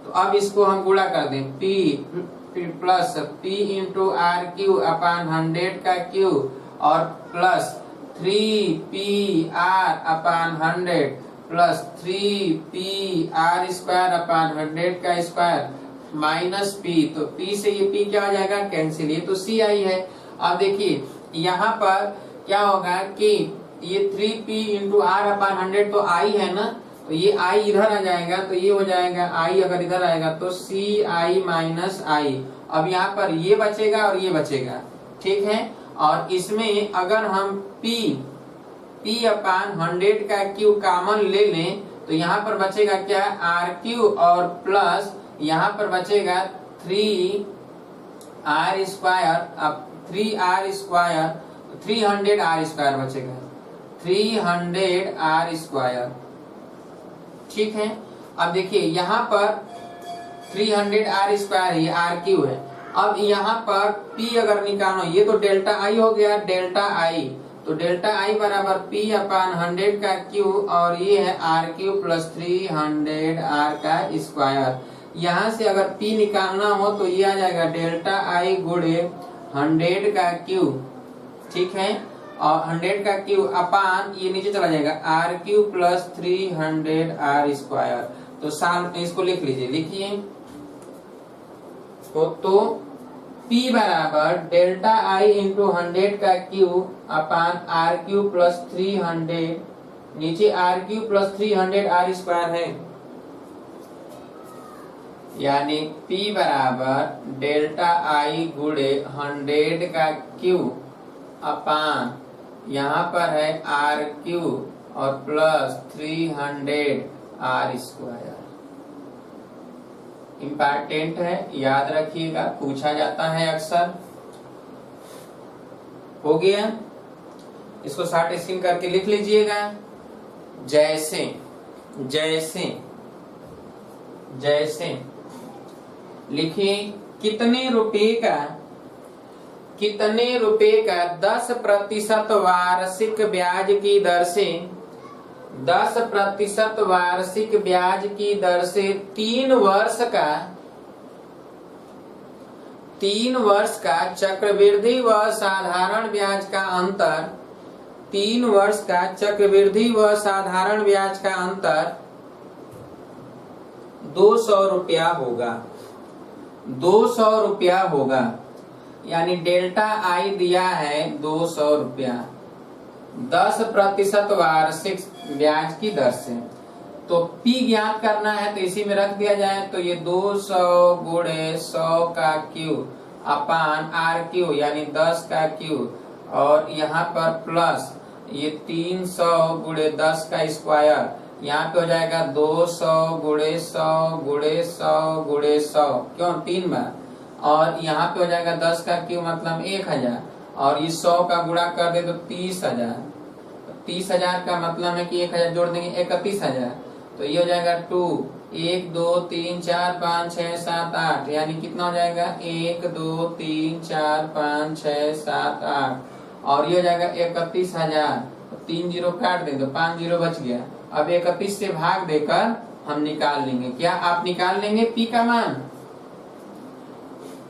तो अब इसको हम गुणा कर दें, P plus P into R cube अपान 100 का क्यूब और प्लस 3PR अपान 100 प्लस 3PR स्क्वायर अपान 100 का स्क्वायर माइनस P, तो P से ये P क्या आ जाएगा, कैंसिल, ये तो CI है। अब देखिए यहाँ पर क्या होगा कि ये 3P इंटू R अपान 100 तो I है ना, तो ये I इधर आ जाएगा, तो ये हो जाएगा I अगर इधर आएगा तो CI माइनस I। अब यहाँ पर ये बचेगा और ये बचेगा, ठीक है। और इसमें अगर हम P अपान 100 का Q कॉमन ले लें तो यहाँ पर बचेगा क्या, RQ और प्लस यहाँ पर बचेगा 3R स्क्वायर, अब 3R स्क्वायर 300R स्क्वायर बचेगा, 300R स्क्वायर, ठीक है। अब देखिए यहाँ पर 300R स्क्वायर है, ये RQ है। अब यहाँ पर P अगर निकालो, ये तो डेल्टा I हो गया, डेल्टा I, तो डेल्टा I बराबर P अपान 100 का Q और ये है RQ प्लस 300R का स्क्वायर। यहाँ से अगर P निकालना हो तो ये आ जाएगा डेल्टा I गुणे 100 का Q, ठीक है, और 100 का Q अपान ये नीचे चला जाएगा RQ प्लस 300R स्क्वायर। तो साल इसको लिख लीजिए, लिखिए तो P बराबर डेल्टा आई इंटू 100 का Q upon R Q plus 300, नीचे R Q plus 300 R square है, यानी P बराबर डेल्टा आई गुणे 100 का क्यू अपान यहाँ पर है आर क्यू और प्लस 300 आर स्क्वायर। इम्पॉर्टेंट है, याद रखिएगा, पूछा जाता है अक्सर। हो गया, इसको शॉर्ट स्क्रीन करके लिख लीजिएगा। जैसे जैसे जैसे लिखिए कितने रुपए का 10% वार्षिक ब्याज की दर से 10% वार्षिक ब्याज की दर से 3 वर्ष का चक्रवृद्धि व साधारण ब्याज का अंतर 3 वर्ष का चक्रवृद्धि व साधारण ब्याज का अंतर 200 रुपया होगा। 200 रुपया होगा, यानी डेल्टा आई दिया है 200 रुपया 10% वार्षिक ब्याज की दर से। तो P ज्ञात करना है तो इसी में रख दिया जाए, तो ये 200 गुणे 100 का क्यू अपान आर क्यू यानी 10 का क्यू और यहाँ पर प्लस ये 300 गुणे 10 का स्क्वायर, यहाँ पे हो जाएगा 200 गुणे 100 गुणे 100 गुणे 100, क्यों 3 बार, और यहाँ पे हो जाएगा 10 का क्यू मतलब 1000 और ये 100 का गुणा कर दे तो 30,000। 30,000 का मतलब है कि 1000 जोड़ देंगे 31,000, तो ये हो जाएगा 2 1 2 3 4 5 6 7 8, यानी कितना हो जाएगा 1 2 3 4 5 6 7 8 और ये हो जाएगा 31,000। 3 जीरो काट दें तो 5 जीरो बच गया। अब 31 से भाग देकर हम निकाल लेंगे। क्या आप निकाल लेंगे P का मान?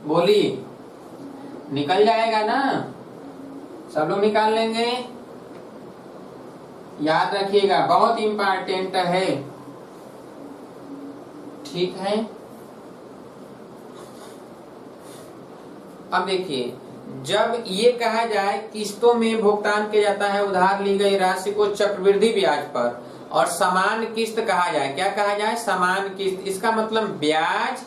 बोलिए, निकल जाएगा ना? सब लोग निकाल लेंगे? याद रखिएगा, बहुत इंपॉर्टेंट है, ठीक है। अब देखिए, जब ये कहा जाए किस्तों में भुगतान किया जाता है उधार ली गई राशि को चक्रवृद्धि ब्याज पर और समान किस्त कहा जाए, क्या कहा जाए? समान किस्त। इसका मतलब ब्याज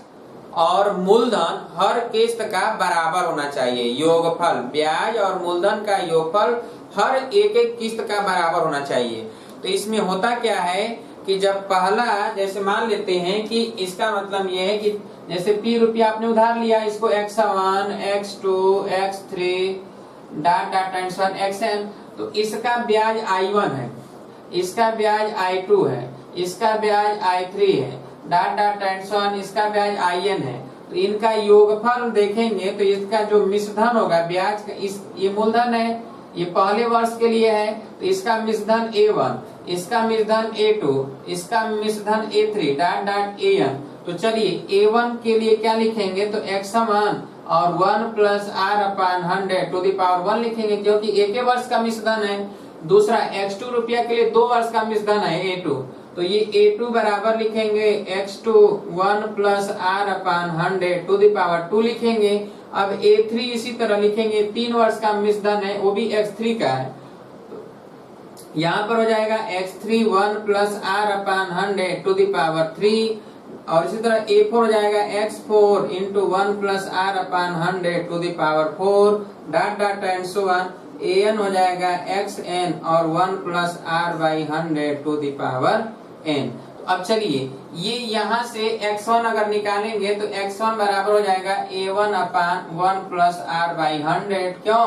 और मूलधन हर किस्त का बराबर होना चाहिए। योगफल, ब्याज और मूलधन का योगफल हर एक एक किस्त का बराबर होना चाहिए। तो इसमें होता क्या है कि जब पहला, जैसे मान लेते हैं कि इसका मतलब यह है कि जैसे P रुपया आपने उधार लिया, इसको x1 x2 x3 xn, तो इसका ब्याज I1 है, इसका ब्याज I2 है, इसका ब्याज I3 है, इसका ब्याज IN है। तो इनका योगफल देखेंगे तो इसका जो मिश्रधन होगा ब्याज का, ये मूलधन है, ये पहले वर्ष के लिए है, तो इसका मिश्रधन A1, इसका मिश्रधन A2, इसका मिश्रधन A3 AN। तो चलिए A1 के लिए क्या लिखेंगे? तो x1 और 1 plus r upon 100 to the power 1 लिखेंगे, क्योंकि एक वर्ष का मिश्रधन है। दूसरा x2 रुपया के लिए 2 वर्ष का मिश्रधन है A2, तो ये A2 बराबर लिखेंगे x2 1 plus r upon 100 to the power 2 लिखेंगे। अब A3 इसी तरह लिखेंगे, 3 वर्ष का मिश्रधन है, वो भी x3 का है, यहाँ पर हो जाएगा x3 1 plus r upon 100 to the power 3, और इसी तरह A4 हो जाएगा x4 into 1 plus r upon 100 to the power 4 and so on. an हो जाएगा xn और 1 plus r by 100 to the power n। तो अब चलिए, ये यहाँ से x1 अगर निकालेंगे तो x1 बराबर हो जाएगा a1 upon 1 plus r by 100, क्यों?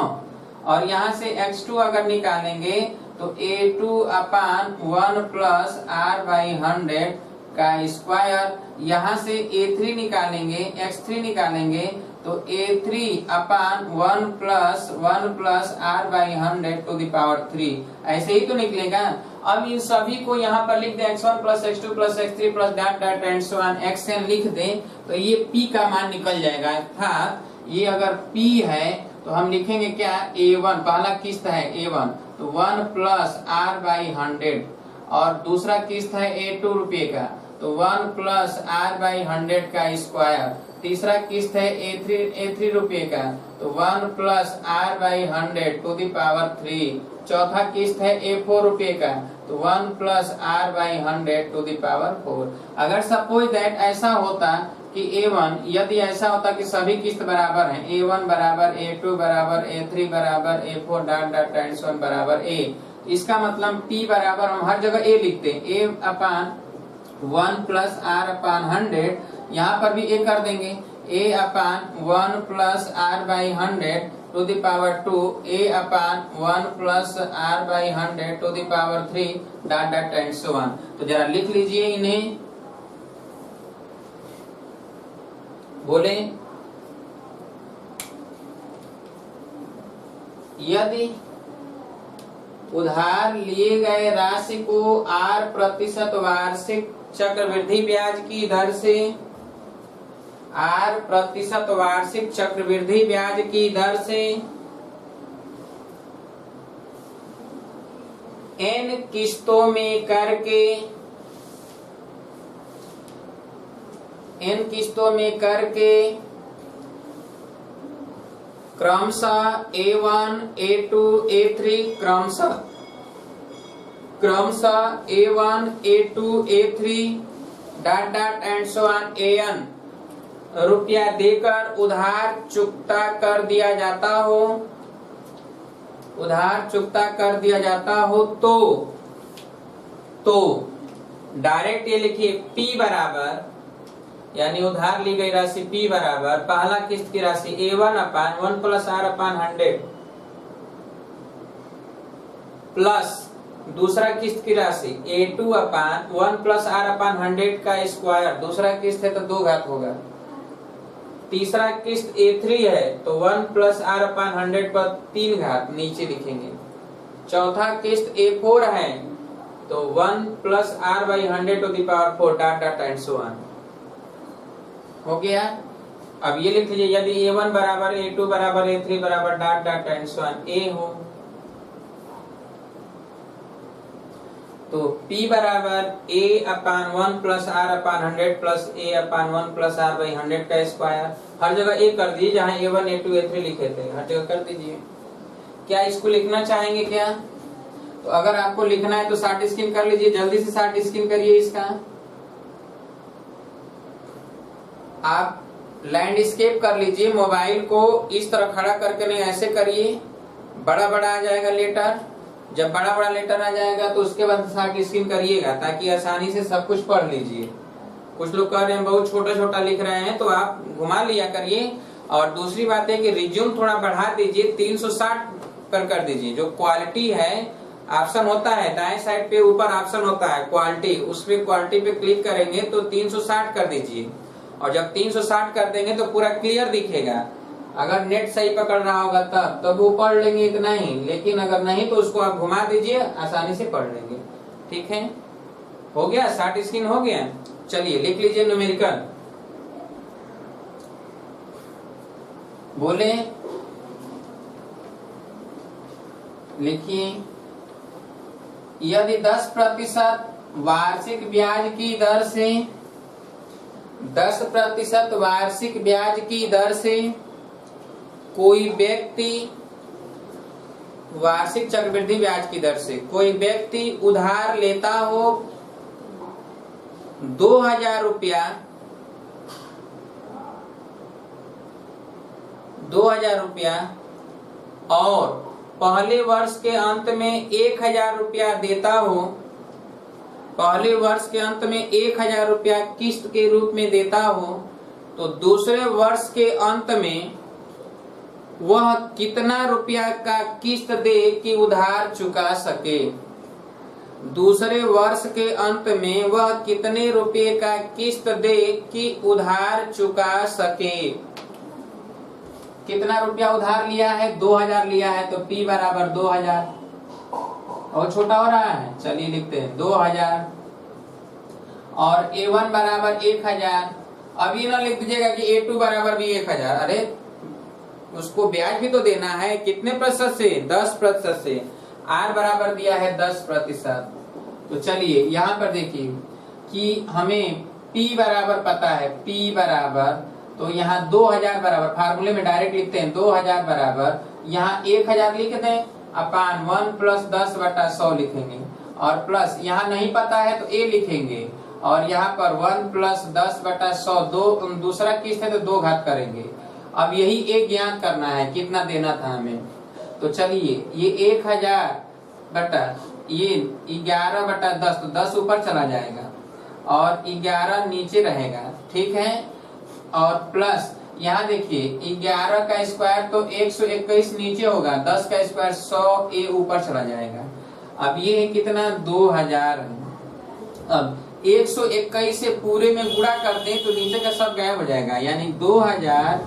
और यहाँ से x2 अगर निकालेंगे तो a2 upon 1 plus r by 100 का स्क्वायर। यहाँ से A3 निकालेंगे, x3 निकालेंगे तो A3 upon 1 plus r by 100 to the power 3, ऐसे ही तो निकलेगा। अब इन सभी को यहाँ पर लिख दें, x1 plus x2 plus x3 plus and so on xn लिख दें, तो ये P का मान निकल जाएगा। अर्थात ये अगर P है तो हम लिखेंगे क्या? A1, पहला किस्त है A1, तो 1 प्लस r बाई 100, और दूसरा किस्त है A2 रुपये का, तो 1 प्लस r बाई 100 का स्क्वायर, तीसरा किस्त है A3 रुपये का, तो 1 plus R/100 to the power 3। चौथा किस्त है A4 रुपये का, तो 1 plus R/100 to the power 4। अगर सपोज दैट ऐसा होता कि A1, यदि ऐसा होता कि सभी किस्त बराबर हैं, A1 बराबर A2 बराबर A3 बराबर A4 dot dot and so on बराबर A, इसका मतलब P बराबर हम हर जगह A लिखते हैं, A/1 प्लस R/100, यहाँ पर भी A कर देंगे, A/1 plus R/100 to the power 2, A/1 plus R/100 to the power 3 dot dot and so on. तो जरा लिख लीजिए इन्हें, बोले यदि उधार लिए गए राशि को R% वार्षिक चक्रवृद्धि ब्याज की दर से R% वार्षिक चक्रवृद्धि ब्याज की दर से n किस्तों में करके क्रमशः A1, A2, A3 क्रमशः A1, A2, A3 dot dot and so on AN रुपया देकर उधार चुकता कर दिया जाता हो तो डायरेक्ट ये लिखिए P बराबर, यानी उधार ली गई राशि P बराबर पहला किस्त की राशि A1/1 प्लस R/100 प्लस दूसरा किस्त की राशि A2/1 प्लस R/100 का स्क्वायर, दूसरा किस्त है तो 2 घात होगा। तीसरा किस्त A3 है तो 1 प्लस R/100 पर 3 घात नीचे लिखेंगे। चौथा किस्त A4 है तो 1 plus R/100 to the power 4 dot dot and so on. हो गया। अब ये लिख लीजिए, यदि A1 बराबर A2 बराबर A3 बराबर dot dot and so on A हो तो P बराबर A/1 plus R/100 plus A/1 plus R/100 का स्क्वायर, हर जगह A कर दीजिए, जहाँ A1 A2 A3 लिखे थे हर जगह कर दीजिए। क्या इसको लिखना चाहेंगे क्या? तो अगर आपको लिखना है तो शार्ट स्क्रीन कर लीजिए, जल्दी से शार्ट स्क्रीन करिए इसका। आप लैंडस्केप कर लीजिए, मोबाइल को इस तरह खड़ा करके नहीं, ऐसे करिए, बड़ा बड़ा आ जाएगा लेटर। जब बड़ा बड़ा लेटर आ जाएगा तो उसके बाद शार्ट स्क्रीन करिएगा, ताकि आसानी से सब कुछ पढ़ लीजिए। कुछ लोग कह रहे हैं बहुत छोटा छोटा लिख रहे हैं, तो आप घुमा लिया करिए। और दूसरी बात है कि रिज्यूम थोड़ा बढ़ा दीजिए, 360 पर कर दीजिए। जो क्वालिटी है ऑप्शन होता है दाएं साइड पे ऊपर ऑप्शन होता है क्वालिटी, उस पे क्वालिटी पे क्लिक करेंगे तो 360 कर दीजिए। और जब 360 कर देंगे तो पूरा क्लियर दिखेगा। अगर नेट सही पकड़ रहा होगा तब वो पढ़ लेंगे इतना ही, लेकिन अगर नहीं तो उसको आप घुमा दीजिए, आसानी से पढ़ लेंगे। ठीक है, हो गया, शार्ट स्क्रीन हो गया। चलिए लिख लीजिए न्यूमेरिकल, बोले लिखिए, यदि 10% वार्षिक ब्याज की दर से 10% वार्षिक ब्याज की दर से कोई व्यक्ति, वार्षिक चक्रवृद्धि ब्याज की दर से कोई व्यक्ति उधार लेता हो 2000 रुपया, 2000 रुपया और पहले वर्ष के अंत में 1000 रुपया देता हो, पहले वर्ष के अंत में 1000 रुपया किस्त के रूप में देता हो, तो दूसरे वर्ष के अंत में वह कितना रुपया का किस्त दे कि उधार चुका सके। दूसरे वर्ष के अंत में वह कितने रुपये का किस्त दे कि उधार चुका सके। कितना रुपया उधार लिया है? 2000 लिया है, तो P बराबर 2000। और छोटा हो रहा है, चलिए लिखते हैं 2000। और A1 बराबर 1000। अब ये ना लिख दीजिएगा कि A2 बराबर भी 1000। अरे उसको ब्याज भी तो देना है। कितने प्रतिशत से? 10% से। R बराबर दिया है 10%। तो चलिए यहाँ पर देखिए कि हमें P बराबर पता है, P बराबर तो यहाँ 2000 बराबर, फार्मूले में डायरेक्ट लिखते हैं 2000 बराबर, यहाँ 1000 लिख दें अपान 1 प्लस 10/100 लिखेंगे, और प्लस यहाँ नहीं पता है तो a लिखेंगे, और यहाँ पर 1 प्लस 10/100 दो दूसरा किस्त है तो 2 घात करेंगे। अब यही एक ज्ञात करना है कितना देना था हमें। तो चलिए ये 1000 बटा ये 11/10, तो 10 ऊपर चला जाएगा और 11 नीचे रहेगा, ठीक है। और प्लस यहाँ देखिए 11 का स्क्वायर तो 121 नीचे होगा, 10 का स्क्वायर 100, ए ऊपर चला जाएगा। अब ये है कितना 2000 है। अब 121 से पूरे में गुणा कर दें तो नीचे का सब गायब हो जाएगा, यानी 2000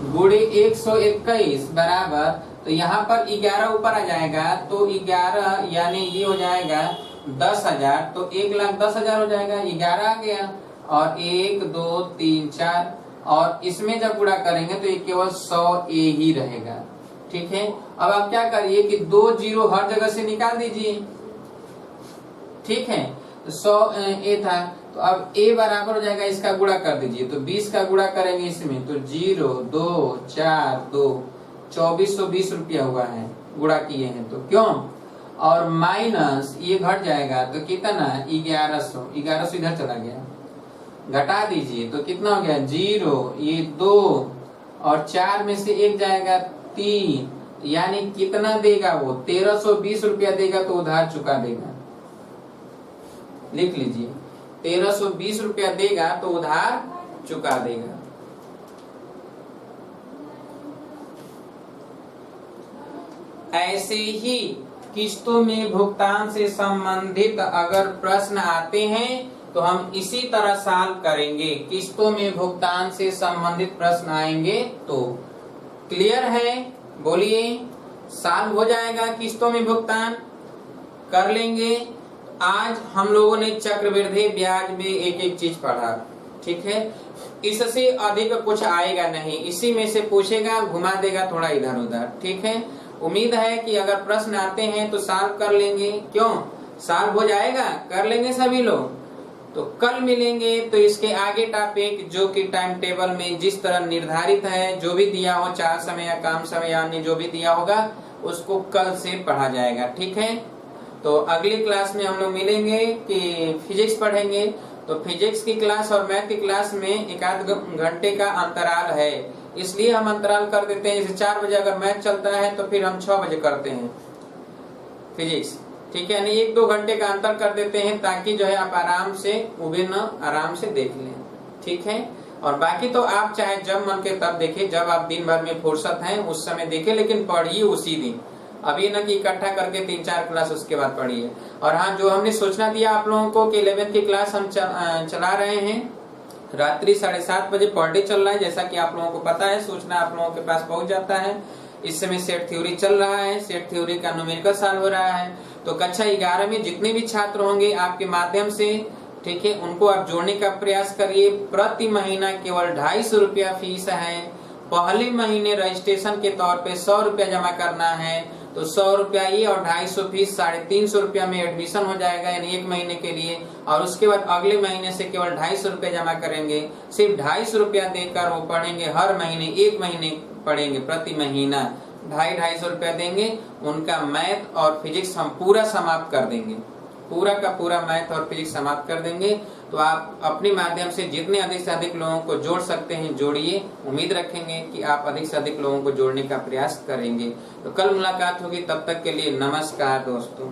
गुणे 121 बराबर, तो यहाँ पर 11 ऊपर आ जाएगा तो 11 यानी ये हो जाएगा 10,000, तो 1,10,000 हो जाएगा। 11 आ गया और 1 2 3 4, और इसमें जब गुणा करेंगे तो ये केवल 100 ए ही रहेगा, ठीक है। अब आप क्या करिए कि 2 जीरो हर जगह से निकाल दीजिए, ठीक है। तो 100 ए था, तो अब ए बराबर हो जाएगा, इसका गुणा कर दीजिए, तो 20 का गुणा करेंगे इसमें तो 0 2 4 2 2420 रुपया हुआ है, गुणा किए हैं तो क्यों। और माइनस ये घट जाएगा तो कितना 1100, 1100 इधर चला गया, घटा दीजिए तो कितना हो गया 0, ये 2 और 4 में से 1 जाएगा 3, यानी कितना देगा वो 1320 रुपया देगा, तो उधार चुका देगा। लिख लीजिए 1320 रुपया देगा तो उधार चुका देगा। ऐसे ही किस्तों में भुगतान से संबंधित अगर प्रश्न आते हैं तो हम इसी तरह सॉल्व करेंगे। किस्तों में भुगतान से संबंधित प्रश्न आएंगे तो क्लियर है, बोलिए सॉल्व हो जाएगा। किस्तों में भुगतान कर लेंगे। आज हम लोगों ने चक्रवृद्धि ब्याज में एक एक चीज पढ़ा, ठीक है। इससे अधिक कुछ आएगा नहीं, इसी में से पूछेगा, घुमा देगा थोड़ा इधर उधर, ठीक है। उम्मीद है कि अगर प्रश्न आते हैं तो सॉल्व कर लेंगे। क्यों सॉल्व हो जाएगा, कर लेंगे सभी लोग। तो कल मिलेंगे तो इसके आगे टॉपिक जो कि टाइम टेबल में जिस तरह निर्धारित है, जो भी दिया हो, चार समय या काम समय यानी जो भी दिया होगा उसको कल से पढ़ा जाएगा, ठीक है। तो अगली क्लास में हम लोग मिलेंगे कि फिजिक्स पढ़ेंगे। तो फिजिक्स की क्लास और मैथ की क्लास में एक आध घंटे का अंतराल है, इसलिए हम अंतराल कर देते हैं। जैसे 4 बजे अगर मैथ चलता है तो फिर हम 6 बजे करते हैं फिजिक्स, ठीक है। यानी 1-2 घंटे का अंतर कर देते हैं ताकि जो है आप आराम से उबे न आराम से देख लें, ठीक है। और बाकी तो आप चाहे जब मन के तब देखें, जब आप दिन भर में फुर्सत है उस समय देखें, लेकिन पढ़िए उसी दिन। अभी न कि इकट्ठा करके 3-4 क्लास उसके बाद पढ़िए। और हाँ, जो हमने सूचना दिया आप लोगों को कि 11th की क्लास हम चला रहे हैं रात्रि 7:30 बजे पर डे चल रहा है। जैसा कि आप लोगों को पता है, सूचना आप लोगों के पास पहुंच जाता है। इस समय सेट थ्योरी चल रहा है, सेट थ्योरी का न्यूमेरिकल सॉल्व हो रहा है। तो कक्षा 11 में जितने भी छात्र होंगे आपके माध्यम से, ठीक है, उनको आप जोड़ने का प्रयास करिए। प्रति महीना केवल 250 रुपया फीस है। पहले महीने रजिस्ट्रेशन के तौर पे 100 रुपया जमा करना है, तो 100 रुपया ये और 250 फीस 350 रुपया में एडमिशन हो जाएगा, यानी 1 महीने के लिए। और उसके बाद अगले महीने से केवल 250 रुपया जमा करेंगे। सिर्फ 250 रुपया देकर वो पढ़ेंगे, हर महीने 1 महीने पढ़ेंगे, प्रति महीना 250 रुपया देंगे। उनका मैथ और फिजिक्स हम पूरा समाप्त कर देंगे, पूरा का पूरा मैथ और फिजिक्स समाप्त कर देंगे। तो आप अपने माध्यम से जितने अधिक से अधिक लोगों को जोड़ सकते हैं जोड़िए। उम्मीद रखेंगे कि आप अधिक से अधिक लोगों को जोड़ने का प्रयास करेंगे। तो कल मुलाकात होगी, तब तक के लिए नमस्कार दोस्तों।